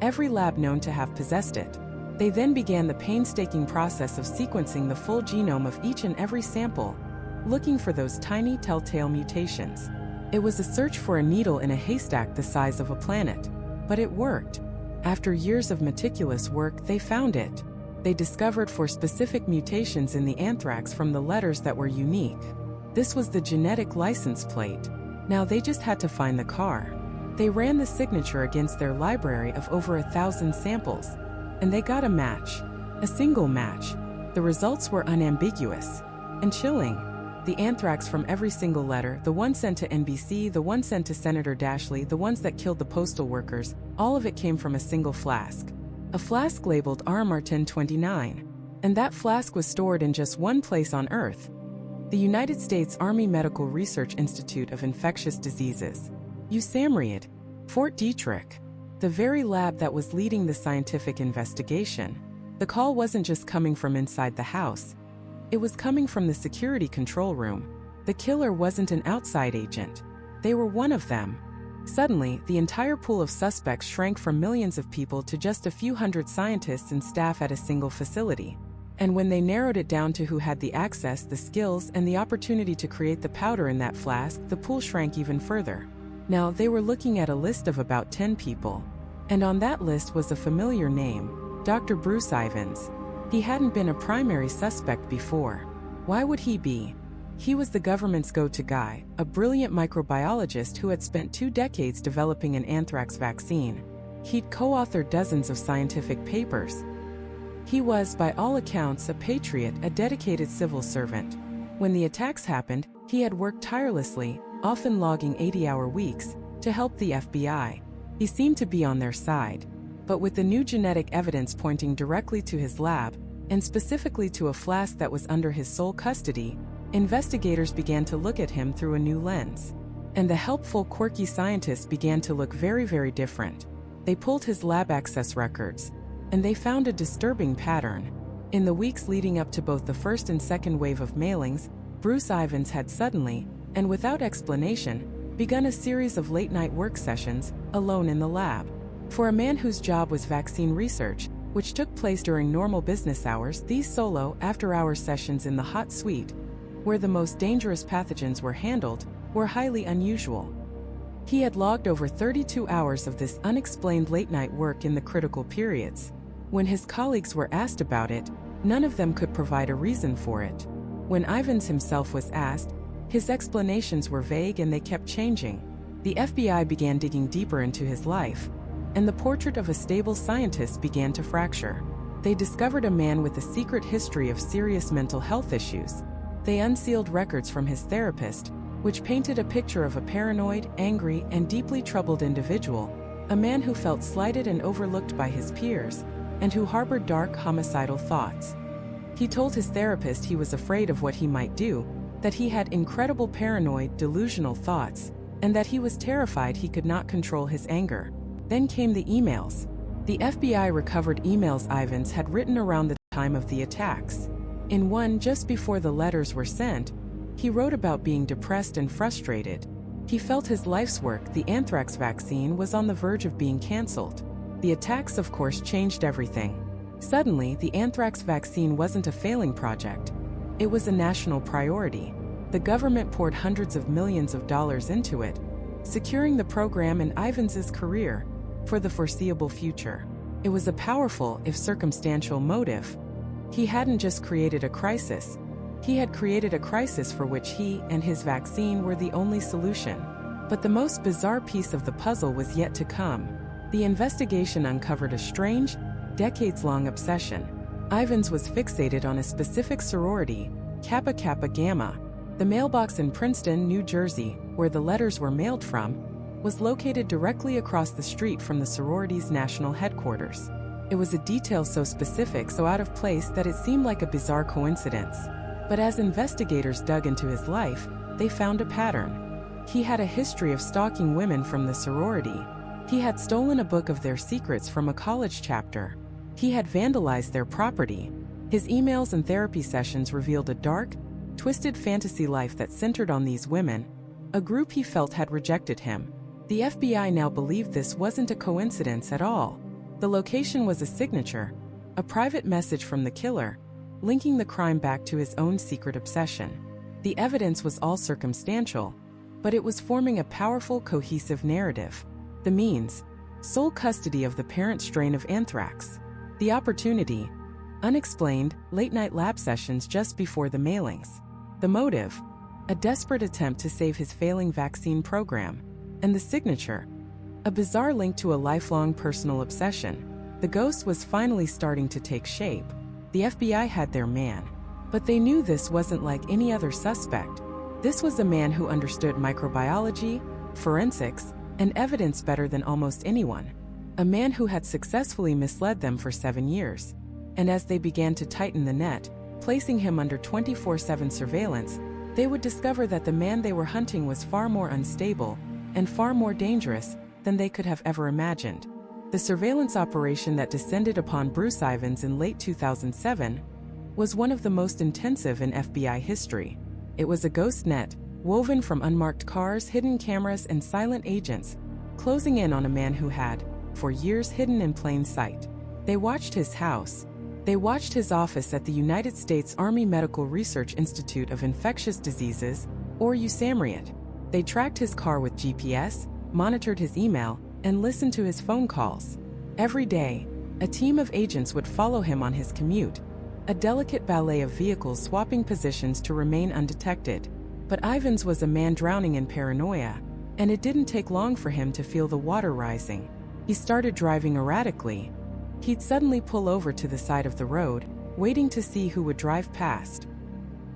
every lab known to have possessed it. They then began the painstaking process of sequencing the full genome of each and every sample, looking for those tiny telltale mutations. It was a search for a needle in a haystack the size of a planet. But it worked. After years of meticulous work, they found it. They discovered 4 specific mutations in the anthrax from the letters that were unique. This was the genetic license plate. Now they just had to find the car. They ran the signature against their library of over 1,000 samples. And they got a match. A single match. The results were unambiguous and chilling. The anthrax from every single letter, the one sent to NBC, the one sent to Senator Dashley, the ones that killed the postal workers, all of it came from a single flask. A flask labeled R. Martin 29. And that flask was stored in just one place on Earth. the United States Army Medical Research Institute of Infectious Diseases, USAMRIID, Fort Detrick, the very lab that was leading the scientific investigation. The call wasn't just coming from inside the house. It was coming from the security control room. The killer wasn't an outside agent. They were one of them. Suddenly, the entire pool of suspects shrank from millions of people to just a few hundred scientists and staff at a single facility. And when they narrowed it down to who had the access, the skills, and the opportunity to create the powder in that flask, the pool shrank even further. Now, they were looking at a list of about 10 people. And on that list was a familiar name, Dr. Bruce Ivins. He hadn't been a primary suspect before. Why would he be? He was the government's go-to guy, a brilliant microbiologist who had spent 2 decades developing an anthrax vaccine. He'd co-authored dozens of scientific papers. He was, by all accounts, a patriot, a dedicated civil servant. When the attacks happened, he had worked tirelessly, often logging 80-hour weeks, to help the FBI. He seemed to be on their side. But with the new genetic evidence pointing directly to his lab, and specifically to a flask that was under his sole custody, investigators began to look at him through a new lens. And the helpful, quirky scientist began to look very, very different. They pulled his lab access records, and they found a disturbing pattern. In the weeks leading up to both the first and second wave of mailings, Bruce Ivins had suddenly, and without explanation, begun a series of late-night work sessions, alone in the lab. For a man whose job was vaccine research, which took place during normal business hours, these solo, after-hours sessions in the hot suite, where the most dangerous pathogens were handled, were highly unusual. He had logged over 32 hours of this unexplained late-night work in the critical periods. When his colleagues were asked about it, none of them could provide a reason for it. When Ivins himself was asked, his explanations were vague and they kept changing. The FBI began digging deeper into his life, and the portrait of a stable scientist began to fracture. They discovered a man with a secret history of serious mental health issues. They unsealed records from his therapist, which painted a picture of a paranoid, angry, and deeply troubled individual, a man who felt slighted and overlooked by his peers, and who harbored dark, homicidal thoughts. He told his therapist he was afraid of what he might do, that he had incredible paranoid, delusional thoughts, and that he was terrified he could not control his anger. Then came the emails. The FBI recovered emails Ivins had written around the time of the attacks. In one, just before the letters were sent, he wrote about being depressed and frustrated. He felt his life's work, the anthrax vaccine, was on the verge of being canceled. The attacks, of course, changed everything. Suddenly, the anthrax vaccine wasn't a failing project. It was a national priority. The government poured hundreds of millions of dollars into it, securing the program and Ivins's career for the foreseeable future. It was a powerful, if circumstantial, motive. He hadn't just created a crisis. He had created a crisis for which he and his vaccine were the only solution. But the most bizarre piece of the puzzle was yet to come. The investigation uncovered a strange, decades-long obsession. Ivins was fixated on a specific sorority, Kappa Kappa Gamma. The mailbox in Princeton, New Jersey, where the letters were mailed from, was located directly across the street from the sorority's national headquarters. It was a detail so specific, so out of place, that it seemed like a bizarre coincidence. But as investigators dug into his life, they found a pattern. He had a history of stalking women from the sorority. He had stolen a book of their secrets from a college chapter. He had vandalized their property. His emails and therapy sessions revealed a dark, twisted fantasy life that centered on these women, a group he felt had rejected him. The FBI now believed this wasn't a coincidence at all. The location was a signature, a private message from the killer, linking the crime back to his own secret obsession. The evidence was all circumstantial, but it was forming a powerful, cohesive narrative. The means: sole custody of the parent strain of anthrax. The opportunity: unexplained, late-night lab sessions just before the mailings. The motive: a desperate attempt to save his failing vaccine program. And the signature: a bizarre link to a lifelong personal obsession. The ghost was finally starting to take shape. The FBI had their man. But they knew this wasn't like any other suspect. This was a man who understood microbiology, forensics, and evidence better than almost anyone. A man who had successfully misled them for 7 years. And as they began to tighten the net, placing him under 24/7 surveillance, they would discover that the man they were hunting was far more unstable and far more dangerous than they could have ever imagined. The surveillance operation that descended upon Bruce Ivins in late 2007 was one of the most intensive in FBI history. It was a ghost net, woven from unmarked cars, hidden cameras, and silent agents, closing in on a man who had, for years, hidden in plain sight. They watched his house. They watched his office at the United States Army Medical Research Institute of Infectious Diseases, or USAMRIID. They tracked his car with GPS, monitored his email, and listened to his phone calls. Every day, a team of agents would follow him on his commute, a delicate ballet of vehicles swapping positions to remain undetected. But Ivins was a man drowning in paranoia, and it didn't take long for him to feel the water rising. He started driving erratically. He'd suddenly pull over to the side of the road, waiting to see who would drive past.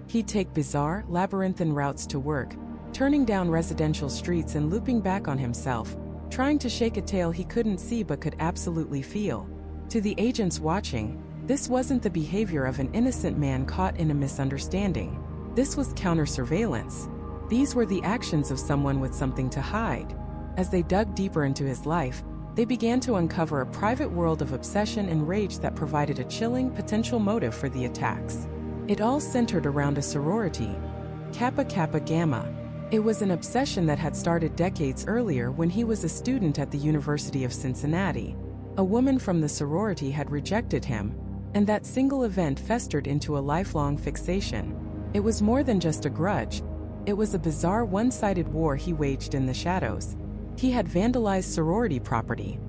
He'd take bizarre, labyrinthine routes to work, turning down residential streets and looping back on himself, trying to shake a tail he couldn't see but could absolutely feel. To the agents watching, this wasn't the behavior of an innocent man caught in a misunderstanding. This was counter-surveillance. These were the actions of someone with something to hide. As they dug deeper into his life, they began to uncover a private world of obsession and rage that provided a chilling potential motive for the attacks. It all centered around a sorority, Kappa Kappa Gamma. It was an obsession that had started decades earlier when he was a student at the University of Cincinnati. A woman from the sorority had rejected him, and that single event festered into a lifelong fixation. It was more than just a grudge. It was a bizarre one-sided war he waged in the shadows. He had vandalized sorority property.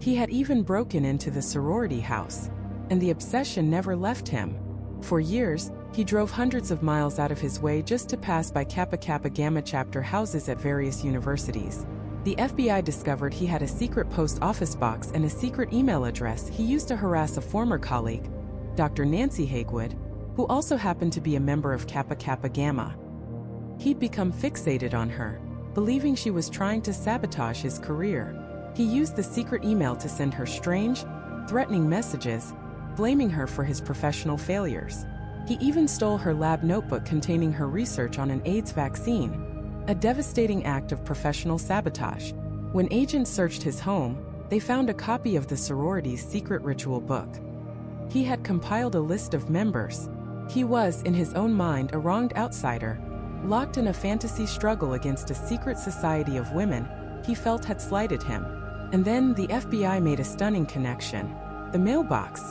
He had even broken into the sorority house, and the obsession never left him. For years, he drove hundreds of miles out of his way just to pass by Kappa Kappa Gamma chapter houses at various universities. The FBI discovered he had a secret post office box and a secret email address he used to harass a former colleague, Dr. Nancy Hagewood, who also happened to be a member of Kappa Kappa Gamma. He'd become fixated on her, believing she was trying to sabotage his career. He used the secret email to send her strange, threatening messages, blaming her for his professional failures. He even stole her lab notebook containing her research on an AIDS vaccine, a devastating act of professional sabotage. When agents searched his home, they found a copy of the sorority's secret ritual book. He had compiled a list of members. He was, in his own mind, a wronged outsider, locked in a fantasy struggle against a secret society of women he felt had slighted him. And then the FBI made a stunning connection. The mailbox,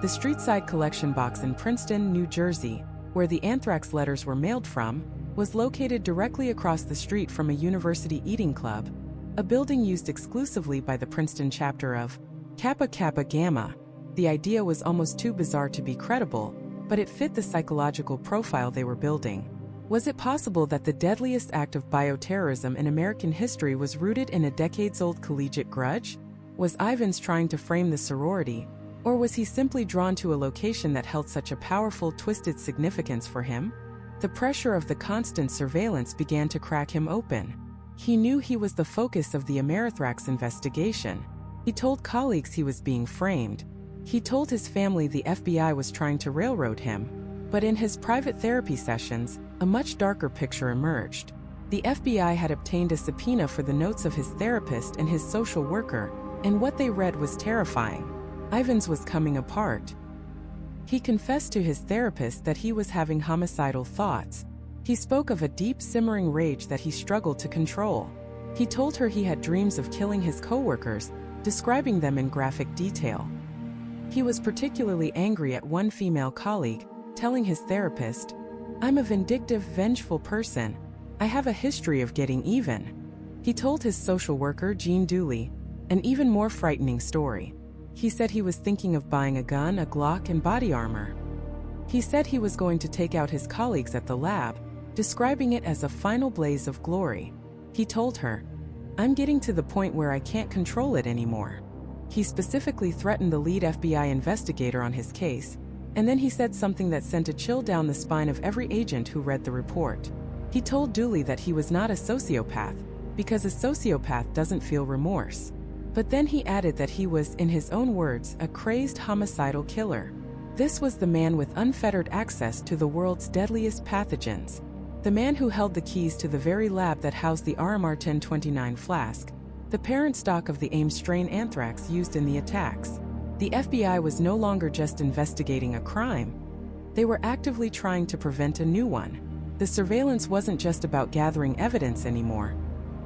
the street-side collection box in Princeton, New Jersey, where the Anthrax letters were mailed from, was located directly across the street from a university eating club, a building used exclusively by the Princeton chapter of Kappa Kappa Gamma. The idea was almost too bizarre to be credible, but it fit the psychological profile they were building. Was it possible that the deadliest act of bioterrorism in American history was rooted in a decades-old collegiate grudge? Was Ivins trying to frame the sorority, or was he simply drawn to a location that held such a powerful, twisted significance for him? The pressure of the constant surveillance began to crack him open. He knew he was the focus of the Anthrax investigation. He told colleagues he was being framed. He told his family the FBI was trying to railroad him. But in his private therapy sessions, a much darker picture emerged. The FBI had obtained a subpoena for the notes of his therapist and his social worker, and what they read was terrifying. Ivins was coming apart. He confessed to his therapist that he was having homicidal thoughts. He spoke of a deep, simmering rage that he struggled to control. He told her he had dreams of killing his coworkers, describing them in graphic detail. He was particularly angry at one female colleague, telling his therapist, "I'm a vindictive, vengeful person. I have a history of getting even." He told his social worker, Jean Dooley, an even more frightening story. He said he was thinking of buying a gun, a Glock, and body armor. He said he was going to take out his colleagues at the lab, describing it as a final blaze of glory. He told her, "I'm getting to the point where I can't control it anymore." He specifically threatened the lead FBI investigator on his case, and then he said something that sent a chill down the spine of every agent who read the report. He told Dooley that he was not a sociopath, because a sociopath doesn't feel remorse. But then he added that he was, in his own words, a crazed homicidal killer. This was the man with unfettered access to the world's deadliest pathogens. the man who held the keys to the very lab that housed the RMR 1029 flask, the parent stock of the Ames strain anthrax used in the attacks. The FBI was no longer just investigating a crime. They were actively trying to prevent a new one. The surveillance wasn't just about gathering evidence anymore.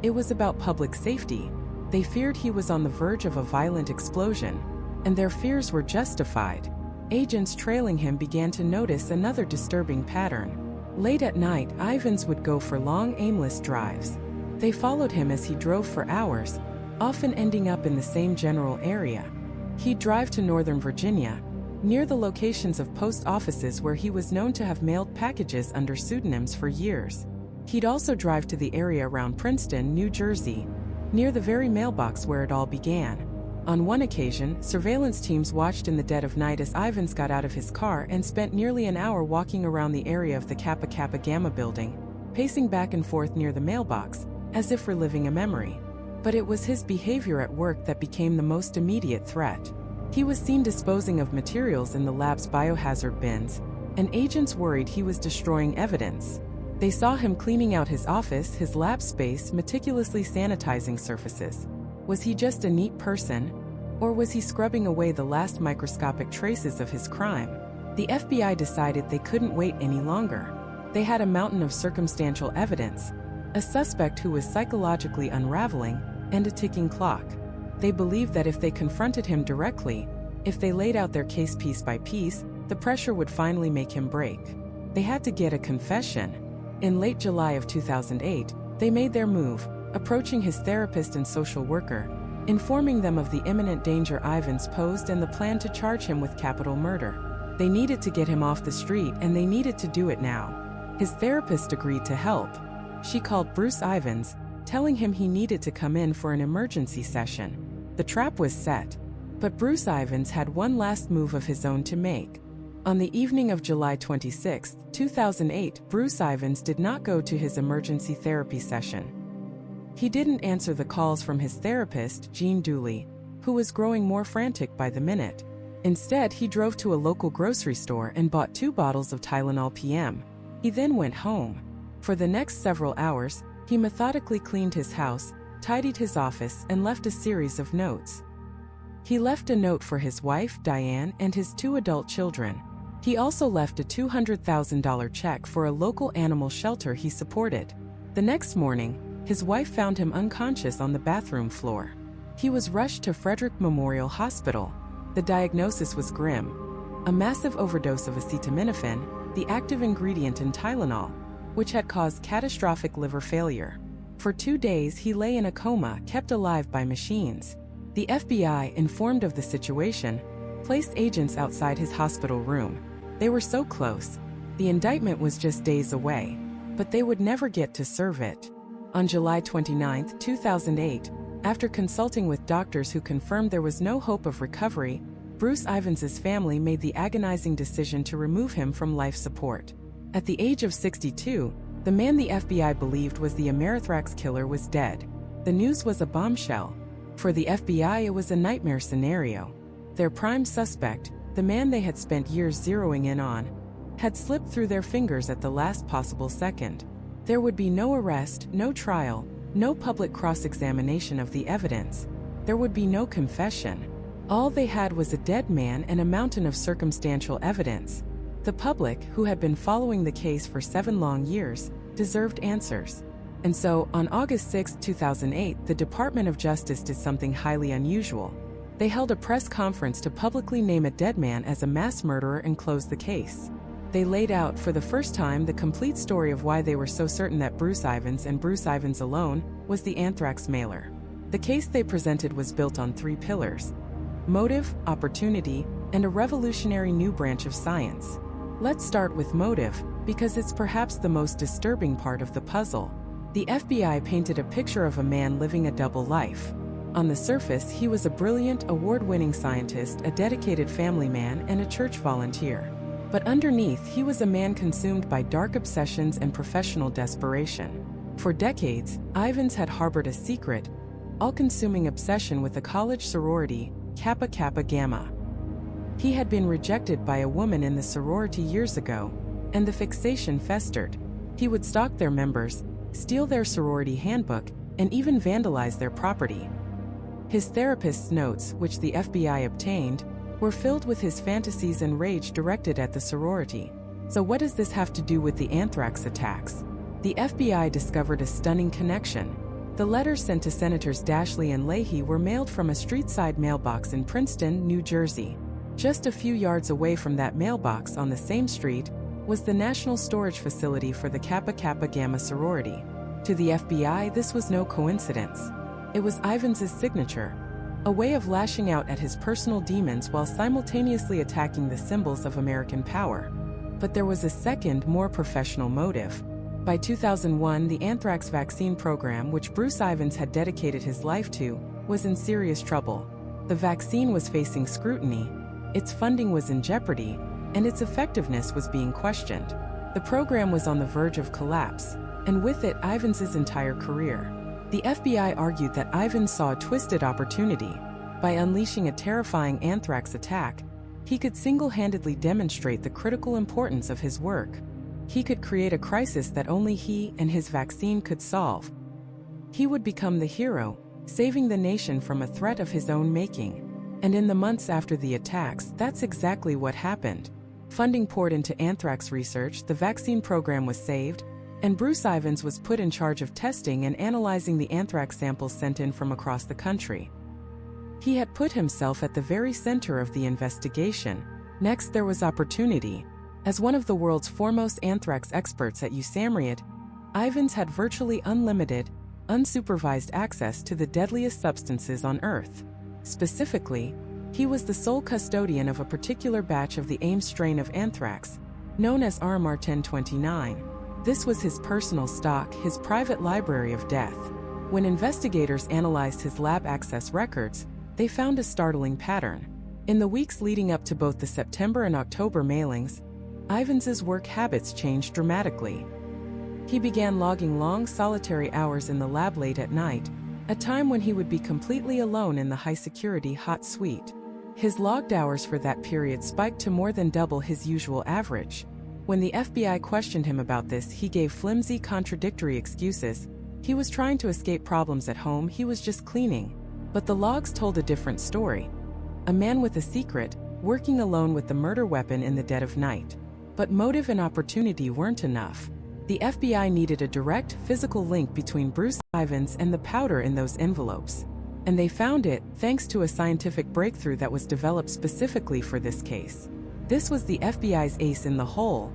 It was about public safety. They feared he was on the verge of a violent explosion, and their fears were justified. Agents trailing him began to notice another disturbing pattern. Late at night, Ivins would go for long, aimless drives. They followed him as he drove for hours, often ending up in the same general area. He'd drive to Northern Virginia, near the locations of post offices where he was known to have mailed packages under pseudonyms for years. He'd also drive to the area around Princeton, New Jersey, near the very mailbox where it all began. On one occasion, surveillance teams watched in the dead of night as Ivins got out of his car and spent nearly an hour walking around the area of the Kappa Kappa Gamma building, pacing back and forth near the mailbox, as if reliving a memory. But it was his behavior at work that became the most immediate threat. He was seen disposing of materials in the lab's biohazard bins, and agents worried he was destroying evidence. They saw him cleaning out his office, his lab space, meticulously sanitizing surfaces. Was he just a neat person? Or was he scrubbing away the last microscopic traces of his crime? The FBI decided they couldn't wait any longer. They had a mountain of circumstantial evidence, a suspect who was psychologically unraveling, and a ticking clock. They believed that if they confronted him directly, if they laid out their case piece by piece, the pressure would finally make him break. They had to get a confession. In late July of 2008, they made their move, approaching his therapist and social worker, informing them of the imminent danger Ivins posed and the plan to charge him with capital murder. They needed to get him off the street, and they needed to do it now. His therapist agreed to help. She called Bruce Ivins, telling him he needed to come in for an emergency session. The trap was set, but Bruce Ivins had one last move of his own to make. On the evening of July 26, 2008, Bruce Ivins did not go to his emergency therapy session. He didn't answer the calls from his therapist, Jean Dooley, who was growing more frantic by the minute. Instead, he drove to a local grocery store and bought 2 bottles of Tylenol PM. He then went home. For the next several hours, he methodically cleaned his house, tidied his office, and left a series of notes. He left a note for his wife, Diane, and his 2 adult children. He also left a $200,000 check for a local animal shelter he supported. The next morning, his wife found him unconscious on the bathroom floor. He was rushed to Frederick Memorial Hospital. The diagnosis was grim: a massive overdose of acetaminophen, the active ingredient in Tylenol, which had caused catastrophic liver failure. For 2 days, he lay in a coma, kept alive by machines. The FBI, informed of the situation, placed agents outside his hospital room. They were so close. The indictment was just days away, but they would never get to serve it. On July 29, 2008, after consulting with doctors who confirmed there was no hope of recovery, Bruce Ivins's family made the agonizing decision to remove him from life support. At the age of 62, the man the FBI believed was the Anthrax killer was dead. The news was a bombshell. For the FBI, it was a nightmare scenario. Their prime suspect, the man they had spent years zeroing in on, had slipped through their fingers at the last possible second. There would be no arrest, no trial, no public cross-examination of the evidence. There would be no confession. All they had was a dead man and a mountain of circumstantial evidence. The public, who had been following the case for 7 long years, deserved answers. And so, on August 6, 2008, the Department of Justice did something highly unusual. They held a press conference to publicly name a dead man as a mass murderer and close the case. They laid out, for the first time, the complete story of why they were so certain that Bruce Ivins, and Bruce Ivins alone, was the anthrax mailer. The case they presented was built on 3 pillars: motive, opportunity, and a revolutionary new branch of science. Let's start with motive, because it's perhaps the most disturbing part of the puzzle. The FBI painted a picture of a man living a double life. On the surface, he was a brilliant, award-winning scientist, a dedicated family man, and a church volunteer. But underneath, he was a man consumed by dark obsessions and professional desperation. For decades, Ivins had harbored a secret, all-consuming obsession with a college sorority, Kappa Kappa Gamma. He had been rejected by a woman in the sorority years ago, and the fixation festered. He would stalk their members, steal their sorority handbook, and even vandalize their property. His therapist's notes, which the FBI obtained, were filled with his fantasies and rage directed at the sorority. So what does this have to do with the Anthrax attacks? The FBI discovered a stunning connection. The letters sent to Senators Dashley and Leahy were mailed from a street-side mailbox in Princeton, New Jersey. Just a few yards away from that mailbox on the same street was the National Storage Facility for the Kappa Kappa Gamma sorority. To the FBI, this was no coincidence. It was Ivins' signature, a way of lashing out at his personal demons while simultaneously attacking the symbols of American power. But there was a second, more professional motive. By 2001, the anthrax vaccine program, which Bruce Ivins had dedicated his life to, was in serious trouble. The vaccine was facing scrutiny, its funding was in jeopardy, and its effectiveness was being questioned. The program was on the verge of collapse, and with it, Ivins' entire career. The FBI argued that Ivins saw a twisted opportunity. By unleashing a terrifying anthrax attack, he could single-handedly demonstrate the critical importance of his work. He could create a crisis that only he and his vaccine could solve. He would become the hero, saving the nation from a threat of his own making. And in the months after the attacks, that's exactly what happened. Funding poured into anthrax research, the vaccine program was saved, and Bruce Ivins was put in charge of testing and analyzing the anthrax samples sent in from across the country. He had put himself at the very center of the investigation. Next, there was opportunity. As one of the world's foremost anthrax experts at USAMRIID, Ivins had virtually unlimited, unsupervised access to the deadliest substances on Earth. Specifically, he was the sole custodian of a particular batch of the Ames strain of anthrax, known as RMR 1029. This was his personal stock, his private library of death. When investigators analyzed his lab access records, they found a startling pattern. In the weeks leading up to both the September and October mailings, Ivins' work habits changed dramatically. He began logging long, solitary hours in the lab late at night, a time when he would be completely alone in the high-security hot suite. His logged hours for that period spiked to more than double his usual average. When the FBI questioned him about this, he gave flimsy, contradictory excuses. He was trying to escape problems at home, he was just cleaning. But the logs told a different story. A man with a secret, working alone with the murder weapon in the dead of night. But motive and opportunity weren't enough. The FBI needed a direct, physical link between Bruce Ivins and the powder in those envelopes. And they found it, thanks to a scientific breakthrough that was developed specifically for this case. This was the FBI's ace in the hole: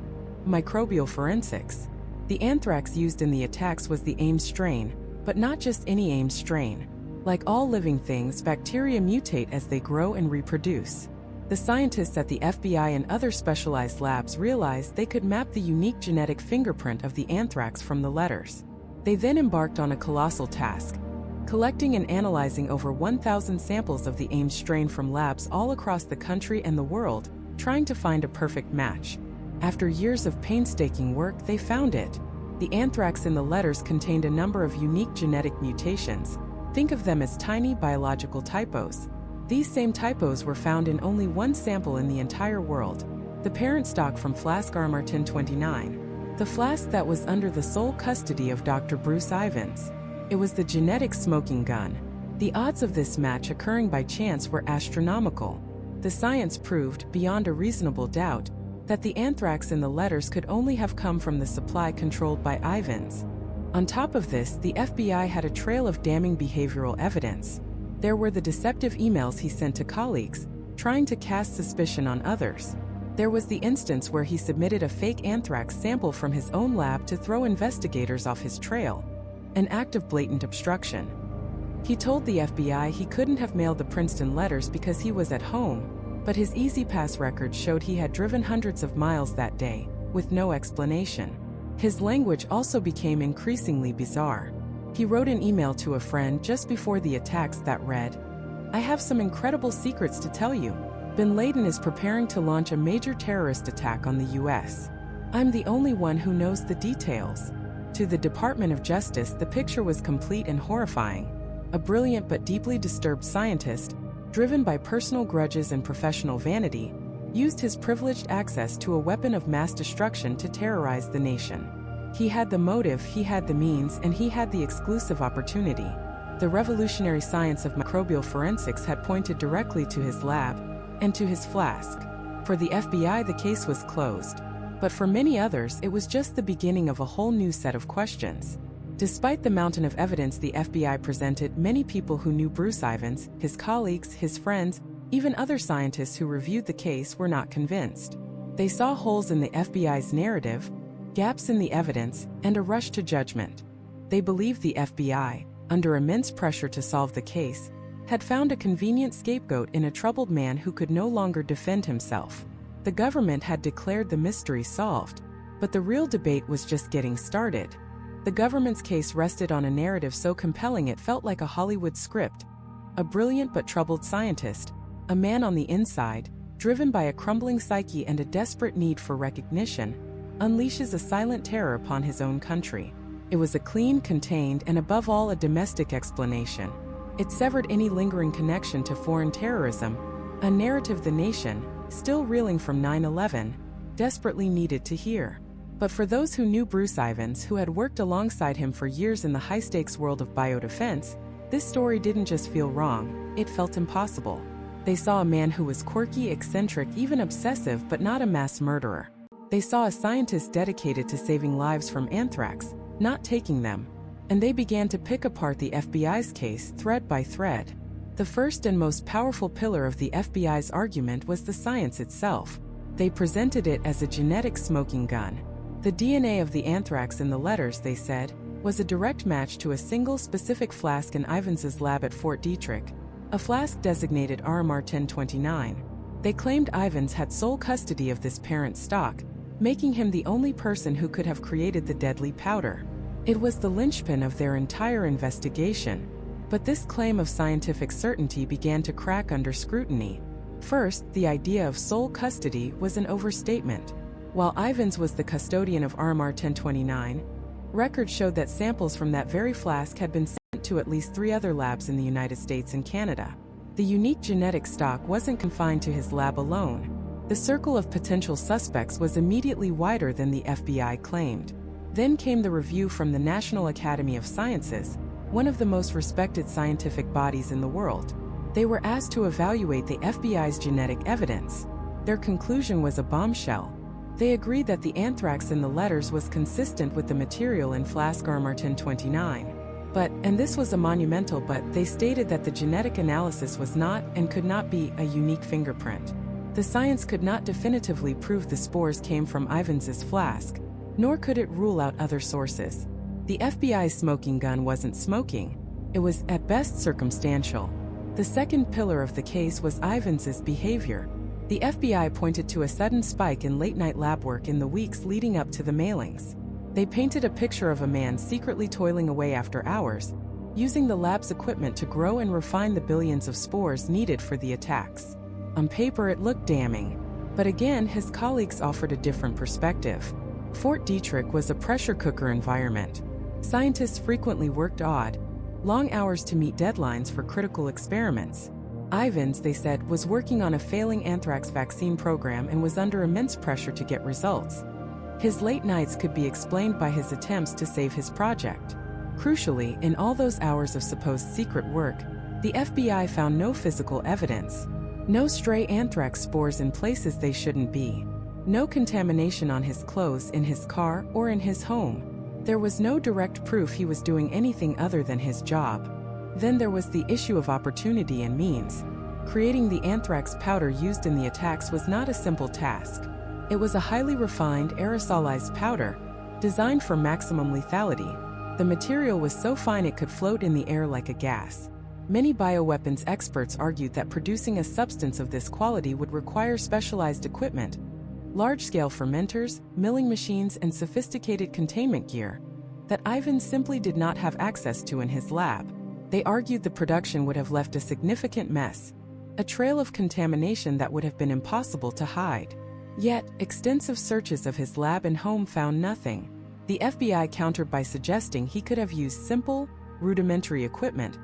microbial forensics. The anthrax used in the attacks was the Ames strain, but not just any Ames strain. Like all living things, bacteria mutate as they grow and reproduce. The scientists at the FBI and other specialized labs realized they could map the unique genetic fingerprint of the anthrax from the letters. They then embarked on a colossal task, collecting and analyzing over 1,000 samples of the Ames strain from labs all across the country and the world, trying to find a perfect match. After years of painstaking work, they found it. The anthrax in the letters contained a number of unique genetic mutations. Think of them as tiny biological typos. These same typos were found in only one sample in the entire world, the parent stock from flask RMR 1029, the flask that was under the sole custody of Dr. Bruce Ivins. It was the genetic smoking gun. The odds of this match occurring by chance were astronomical. The science proved, beyond a reasonable doubt, that the anthrax in the letters could only have come from the supply controlled by Ivins. On top of this, the FBI had a trail of damning behavioral evidence. There were the deceptive emails he sent to colleagues, trying to cast suspicion on others. There was the instance where he submitted a fake anthrax sample from his own lab to throw investigators off his trail, an act of blatant obstruction. He told the FBI he couldn't have mailed the Princeton letters because he was at home, but his E-ZPass record showed he had driven hundreds of miles that day, with no explanation. His language also became increasingly bizarre. He wrote an email to a friend just before the attacks that read, "I have some incredible secrets to tell you. Bin Laden is preparing to launch a major terrorist attack on the US. I'm the only one who knows the details." To the Department of Justice, the picture was complete and horrifying. A brilliant but deeply disturbed scientist, driven by personal grudges and professional vanity, used his privileged access to a weapon of mass destruction to terrorize the nation. He had the motive, he had the means, and he had the exclusive opportunity. The revolutionary science of microbial forensics had pointed directly to his lab and to his flask. For the FBI, the case was closed. But for many others, it was just the beginning of a whole new set of questions. Despite the mountain of evidence the FBI presented, many people who knew Bruce Ivins, his colleagues, his friends, even other scientists who reviewed the case were not convinced. They saw holes in the FBI's narrative, gaps in the evidence, and a rush to judgment. They believed the FBI, under immense pressure to solve the case, had found a convenient scapegoat in a troubled man who could no longer defend himself. The government had declared the mystery solved, but the real debate was just getting started. The government's case rested on a narrative so compelling it felt like a Hollywood script. A brilliant but troubled scientist, a man on the inside, driven by a crumbling psyche and a desperate need for recognition, unleashes a silent terror upon his own country. It was a clean, contained, and above all a domestic explanation. It severed any lingering connection to foreign terrorism, a narrative the nation, still reeling from 9/11, desperately needed to hear. But for those who knew Bruce Ivins, who had worked alongside him for years in the high-stakes world of biodefense, this story didn't just feel wrong, it felt impossible. They saw a man who was quirky, eccentric, even obsessive, but not a mass murderer. They saw a scientist dedicated to saving lives from anthrax, not taking them. And they began to pick apart the FBI's case thread by thread. The first and most powerful pillar of the FBI's argument was the science itself. They presented it as a genetic smoking gun. The DNA of the anthrax in the letters, they said, was a direct match to a single specific flask in Ivins's lab at Fort Detrick, a flask designated RMR 1029. They claimed Ivins had sole custody of this parent stock, making him the only person who could have created the deadly powder. It was the linchpin of their entire investigation. But this claim of scientific certainty began to crack under scrutiny. First, the idea of sole custody was an overstatement. While Ivins was the custodian of RMR 1029, records showed that samples from that very flask had been sent to at least 3 other labs in the United States and Canada. The unique genetic stock wasn't confined to his lab alone. The circle of potential suspects was immediately wider than the FBI claimed. Then came the review from the National Academy of Sciences, one of the most respected scientific bodies in the world. They were asked to evaluate the FBI's genetic evidence. Their conclusion was a bombshell. They agreed that the anthrax in the letters was consistent with the material in flask RMR 1029. But, and this was a monumental but, they stated that the genetic analysis was not and could not be a unique fingerprint. The science could not definitively prove the spores came from Ivins's flask, nor could it rule out other sources. The FBI's smoking gun wasn't smoking. It was, at best, circumstantial. The second pillar of the case was Ivins's behavior. The FBI pointed to a sudden spike in late-night lab work in the weeks leading up to the mailings. They painted a picture of a man secretly toiling away after hours, using the lab's equipment to grow and refine the billions of spores needed for the attacks. On paper, it looked damning. But again, his colleagues offered a different perspective. Fort Detrick was a pressure cooker environment. Scientists frequently worked odd, long hours to meet deadlines for critical experiments. Ivins, they said, was working on a failing anthrax vaccine program and was under immense pressure to get results. His late nights could be explained by his attempts to save his project. Crucially, in all those hours of supposed secret work, the FBI found no physical evidence. No stray anthrax spores in places they shouldn't be. No contamination on his clothes, in his car, or in his home. There was no direct proof he was doing anything other than his job. Then there was the issue of opportunity and means. Creating the anthrax powder used in the attacks was not a simple task. It was a highly refined, aerosolized powder, designed for maximum lethality. The material was so fine it could float in the air like a gas. Many bioweapons experts argued that producing a substance of this quality would require specialized equipment, large-scale fermenters, milling machines, and sophisticated containment gear that Ivins simply did not have access to in his lab. They argued the production would have left a significant mess, a trail of contamination that would have been impossible to hide. Yet, extensive searches of his lab and home found nothing. The FBI countered by suggesting he could have used simple, rudimentary equipment.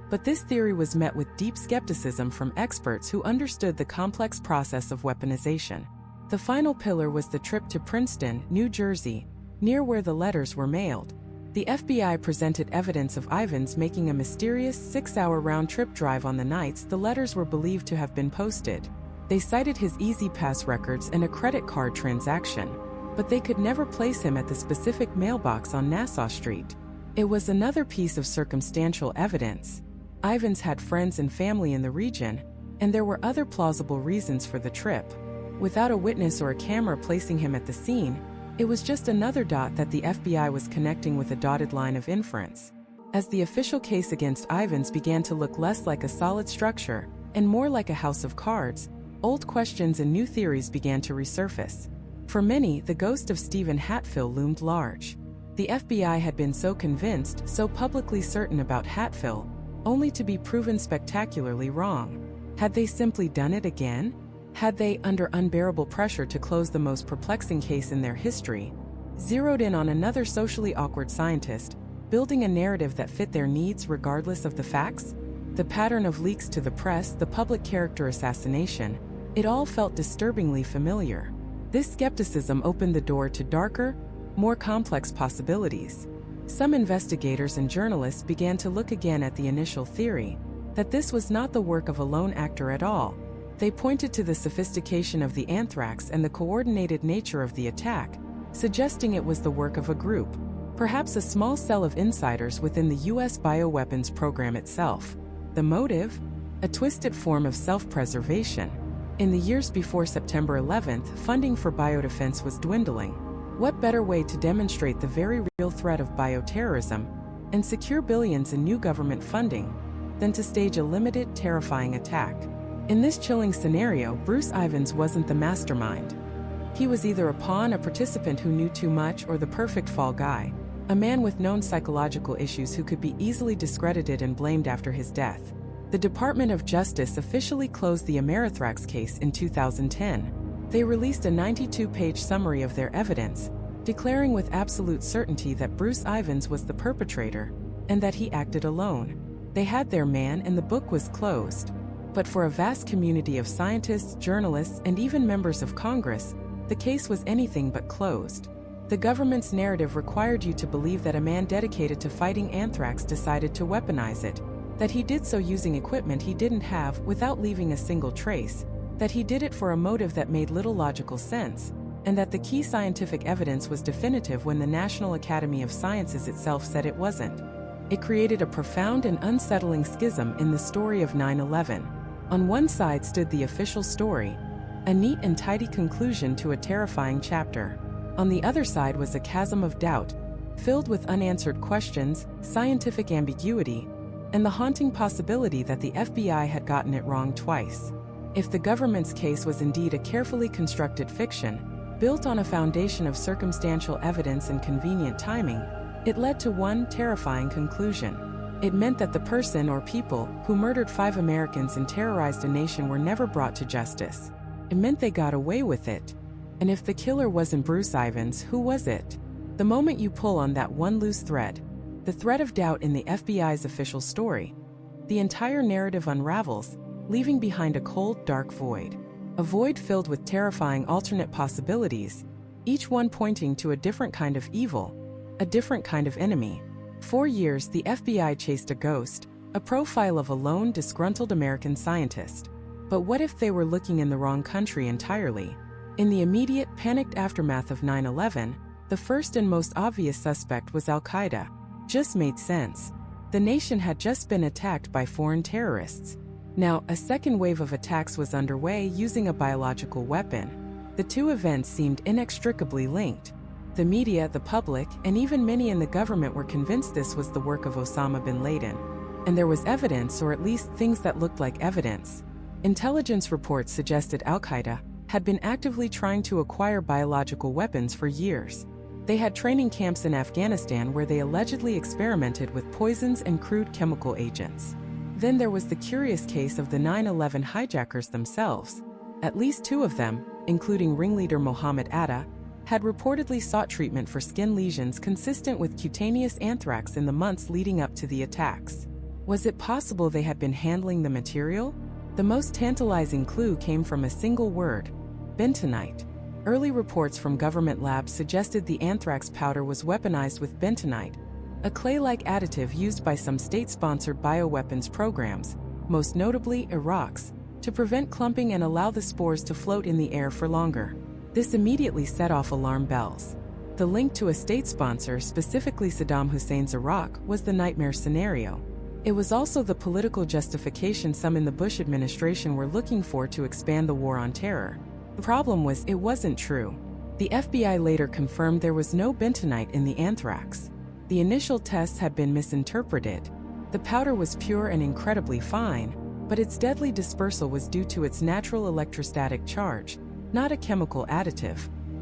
But this theory was met with deep skepticism from experts who understood the complex process of weaponization. The final pillar was the trip to Princeton, New Jersey, near where the letters were mailed. The FBI presented evidence of Ivins making a mysterious 6-hour round-trip drive on the nights the letters were believed to have been posted. They cited his E-ZPass records and a credit card transaction, but they could never place him at the specific mailbox on Nassau Street. It was another piece of circumstantial evidence. Ivins had friends and family in the region, and there were other plausible reasons for the trip. Without a witness or a camera placing him at the scene, it was just another dot that the FBI was connecting with a dotted line of inference. As the official case against Ivins began to look less like a solid structure and more like a house of cards, old questions and new theories began to resurface. For many, the ghost of Stephen Hatfield loomed large. The FBI had been so convinced, so publicly certain about Hatfield, only to be proven spectacularly wrong. Had they simply done it again? Had they, under unbearable pressure to close the most perplexing case in their history, zeroed in on another socially awkward scientist, building a narrative that fit their needs regardless of the facts? The pattern of leaks to the press, the public character assassination, it all felt disturbingly familiar. This skepticism opened the door to darker, more complex possibilities. Some investigators and journalists began to look again at the initial theory, that this was not the work of a lone actor at all. They pointed to the sophistication of the Anthrax and the coordinated nature of the attack, suggesting it was the work of a group, perhaps a small cell of insiders within the U.S. bioweapons program itself. The motive? A twisted form of self-preservation. In the years before September 11th, funding for biodefense was dwindling. What better way to demonstrate the very real threat of bioterrorism and secure billions in new government funding than to stage a limited, terrifying attack? In this chilling scenario, Bruce Ivins wasn't the mastermind. He was either a pawn, a participant who knew too much, or the perfect fall guy, a man with known psychological issues who could be easily discredited and blamed after his death. The Department of Justice officially closed the Anthrax case in 2010. They released a 92-page summary of their evidence, declaring with absolute certainty that Bruce Ivins was the perpetrator, and that he acted alone. They had their man and the book was closed. But for a vast community of scientists, journalists, and even members of Congress, the case was anything but closed. The government's narrative required you to believe that a man dedicated to fighting anthrax decided to weaponize it, that he did so using equipment he didn't have without leaving a single trace, that he did it for a motive that made little logical sense, and that the key scientific evidence was definitive when the National Academy of Sciences itself said it wasn't. It created a profound and unsettling schism in the story of 9/11. On one side stood the official story, a neat and tidy conclusion to a terrifying chapter. On the other side was a chasm of doubt, filled with unanswered questions, scientific ambiguity, and the haunting possibility that the FBI had gotten it wrong twice. If the government's case was indeed a carefully constructed fiction, built on a foundation of circumstantial evidence and convenient timing, it led to one terrifying conclusion. It meant that the person or people who murdered 5 Americans and terrorized a nation were never brought to justice. It meant they got away with it. And if the killer wasn't Bruce Ivins, who was it? The moment you pull on that one loose thread, the thread of doubt in the FBI's official story, the entire narrative unravels, leaving behind a cold, dark void. A void filled with terrifying alternate possibilities, each one pointing to a different kind of evil, a different kind of enemy. For years, the FBI chased a ghost, a profile of a lone, disgruntled American scientist. But what if they were looking in the wrong country entirely? In the immediate, panicked aftermath of 9/11, the first and most obvious suspect was Al-Qaeda. Just made sense. The nation had just been attacked by foreign terrorists. Now, a second wave of attacks was underway using a biological weapon. The two events seemed inextricably linked. The media, the public, and even many in the government were convinced this was the work of Osama bin Laden. And there was evidence, or at least things that looked like evidence. Intelligence reports suggested Al-Qaeda had been actively trying to acquire biological weapons for years. They had training camps in Afghanistan where they allegedly experimented with poisons and crude chemical agents. Then there was the curious case of the 9/11 hijackers themselves. At least 2 of them, including ringleader Mohammed Atta, had reportedly sought treatment for skin lesions consistent with cutaneous anthrax in the months leading up to the attacks. Was it possible they had been handling the material? The most tantalizing clue came from a single word: bentonite. Early reports from government labs suggested the anthrax powder was weaponized with bentonite, a clay-like additive used by some state-sponsored bioweapons programs, most notably Iraq's, to prevent clumping and allow the spores to float in the air for longer. This immediately set off alarm bells. The link to a state sponsor, specifically Saddam Hussein's Iraq, was the nightmare scenario. It was also the political justification some in the Bush administration were looking for to expand the war on terror. The problem was it wasn't true. The FBI later confirmed there was no bentonite in the anthrax. The initial tests had been misinterpreted. The powder was pure and incredibly fine, but its deadly dispersal was due to its natural electrostatic charge, not a chemical additive.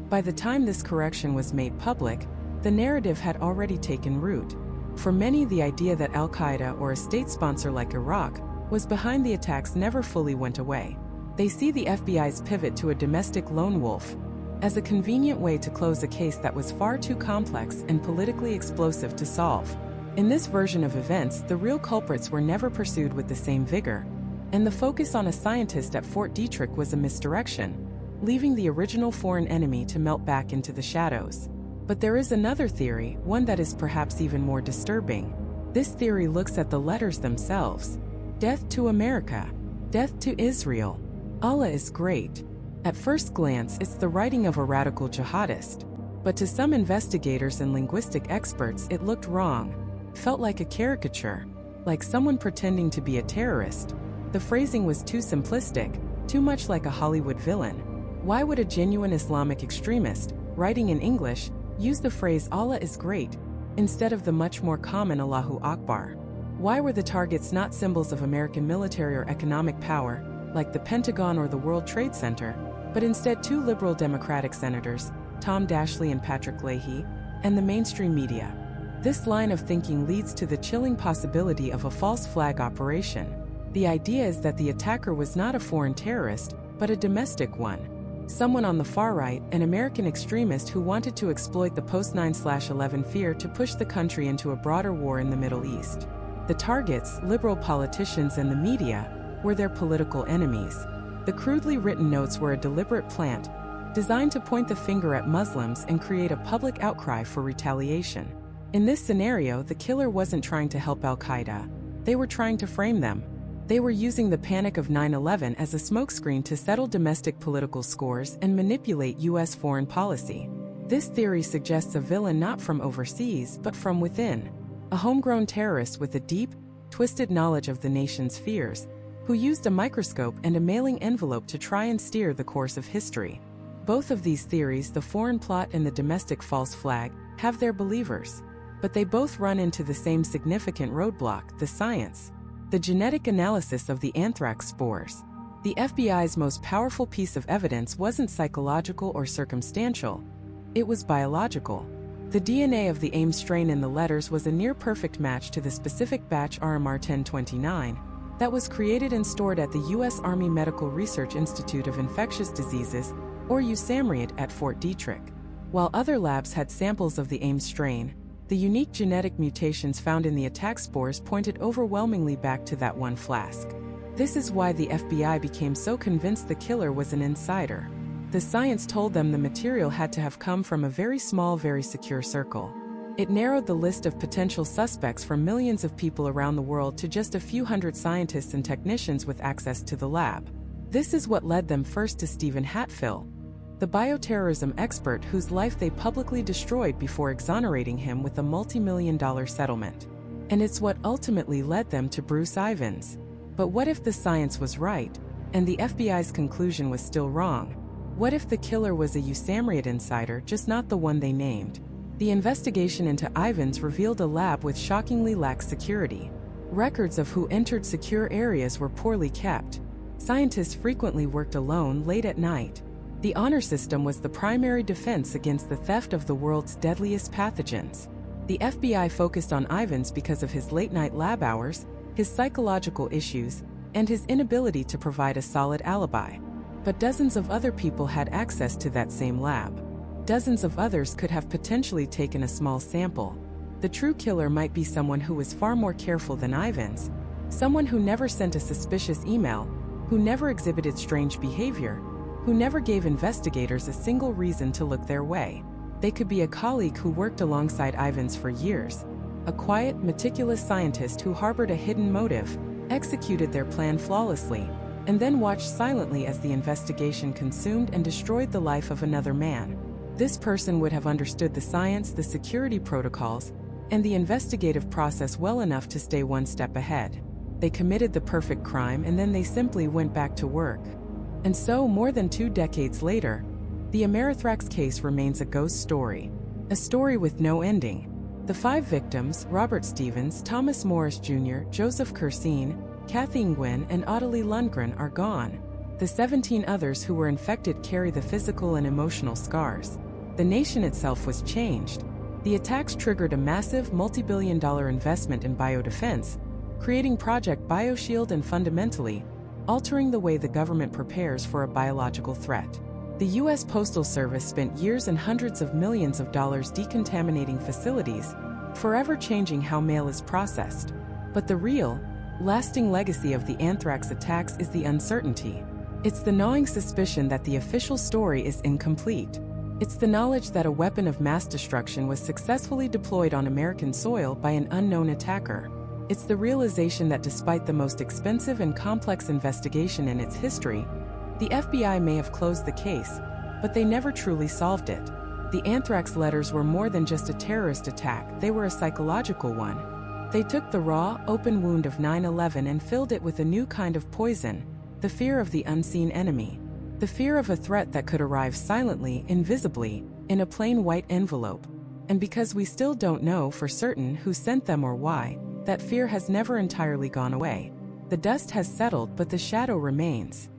By the time this correction was made public, the narrative had already taken root. For many, the idea that Al-Qaeda or a state sponsor like Iraq was behind the attacks never fully went away. They see the FBI's pivot to a domestic lone wolf as a convenient way to close a case that was far too complex and politically explosive to solve. In this version of events, the real culprits were never pursued with the same vigor, and the focus on a scientist at Fort Detrick was a misdirection, leaving the original foreign enemy to melt back into the shadows. But there is another theory, one that is perhaps even more disturbing. This theory looks at the letters themselves. Death to America. Death to Israel. Allah is great. At first glance, it's the writing of a radical jihadist. But to some investigators and linguistic experts, it looked wrong. Felt like a caricature, like someone pretending to be a terrorist. The phrasing was too simplistic, too much like a Hollywood villain. Why would a genuine Islamic extremist, writing in English, use the phrase Allah is great, instead of the much more common Allahu Akbar? Why were the targets not symbols of American military or economic power, like the Pentagon or the World Trade Center, but instead two liberal Democratic senators, Tom Dashley and Patrick Leahy, and the mainstream media? This line of thinking leads to the chilling possibility of a false flag operation. The idea is that the attacker was not a foreign terrorist, but a domestic one. Someone on the far right, an American extremist who wanted to exploit the post-9/11 fear to push the country into a broader war in the Middle East. The targets, liberal politicians and the media, were their political enemies. The crudely written notes were a deliberate plant, designed to point the finger at Muslims and create a public outcry for retaliation. In this scenario, the killer wasn't trying to help Al-Qaeda. They were trying to frame them. They were using the panic of 9/11 as a smokescreen to settle domestic political scores and manipulate U.S. foreign policy. This theory suggests a villain not from overseas, but from within. A homegrown terrorist with a deep, twisted knowledge of the nation's fears, who used a microscope and a mailing envelope to try and steer the course of history. Both of these theories, the foreign plot and the domestic false flag, have their believers. But they both run into the same significant roadblock, the science. The genetic analysis of the anthrax spores. The FBI's most powerful piece of evidence wasn't psychological or circumstantial. It was biological. The DNA of the Ames strain in the letters was a near-perfect match to the specific batch RMR 1029 that was created and stored at the U.S. Army Medical Research Institute of Infectious Diseases, or USAMRIID, at Fort Detrick. While other labs had samples of the Ames strain, the unique genetic mutations found in the attack spores pointed overwhelmingly back to that one flask. This is why the FBI became so convinced the killer was an insider. The science told them the material had to have come from a very small, very secure circle. It narrowed the list of potential suspects from millions of people around the world to just a few hundred scientists and technicians with access to the lab. This is what led them first to Stephen Hatfill, the bioterrorism expert whose life they publicly destroyed before exonerating him with a multi-million-dollar settlement. And it's what ultimately led them to Bruce Ivins. But what if the science was right, and the FBI's conclusion was still wrong? What if the killer was a USAMRIID insider, just not the one they named? The investigation into Ivins revealed a lab with shockingly lax security. Records of who entered secure areas were poorly kept. Scientists frequently worked alone late at night. The honor system was the primary defense against the theft of the world's deadliest pathogens. The FBI focused on Ivins because of his late-night lab hours, his psychological issues, and his inability to provide a solid alibi. But dozens of other people had access to that same lab. Dozens of others could have potentially taken a small sample. The true killer might be someone who was far more careful than Ivins, someone who never sent a suspicious email, who never exhibited strange behavior, who never gave investigators a single reason to look their way. They could be a colleague who worked alongside Ivins for years, a quiet, meticulous scientist who harbored a hidden motive, executed their plan flawlessly, and then watched silently as the investigation consumed and destroyed the life of another man. This person would have understood the science, the security protocols, and the investigative process well enough to stay one step ahead. They committed the perfect crime and then they simply went back to work. And so, more than 2 decades later, the Anthrax case remains a ghost story. A story with no ending. The 5 victims, Robert Stevens, Thomas Morris Jr., Joseph Kursine, Kathy Nguyen, and Ottilie Lundgren are gone. The 17 others who were infected carry the physical and emotional scars. The nation itself was changed. The attacks triggered a massive, multi-billion-dollar investment in biodefense, creating Project BioShield and fundamentally altering the way the government prepares for a biological threat. The U.S. Postal Service spent years and hundreds of millions of dollars decontaminating facilities, forever changing how mail is processed. But the real, lasting legacy of the anthrax attacks is the uncertainty. It's the gnawing suspicion that the official story is incomplete. It's the knowledge that a weapon of mass destruction was successfully deployed on American soil by an unknown attacker. It's the realization that despite the most expensive and complex investigation in its history, the FBI may have closed the case, but they never truly solved it. The anthrax letters were more than just a terrorist attack, they were a psychological one. They took the raw, open wound of 9/11 and filled it with a new kind of poison, the fear of the unseen enemy. The fear of a threat that could arrive silently, invisibly, in a plain white envelope. And because we still don't know for certain who sent them or why, that fear has never entirely gone away. The dust has settled, but the shadow remains.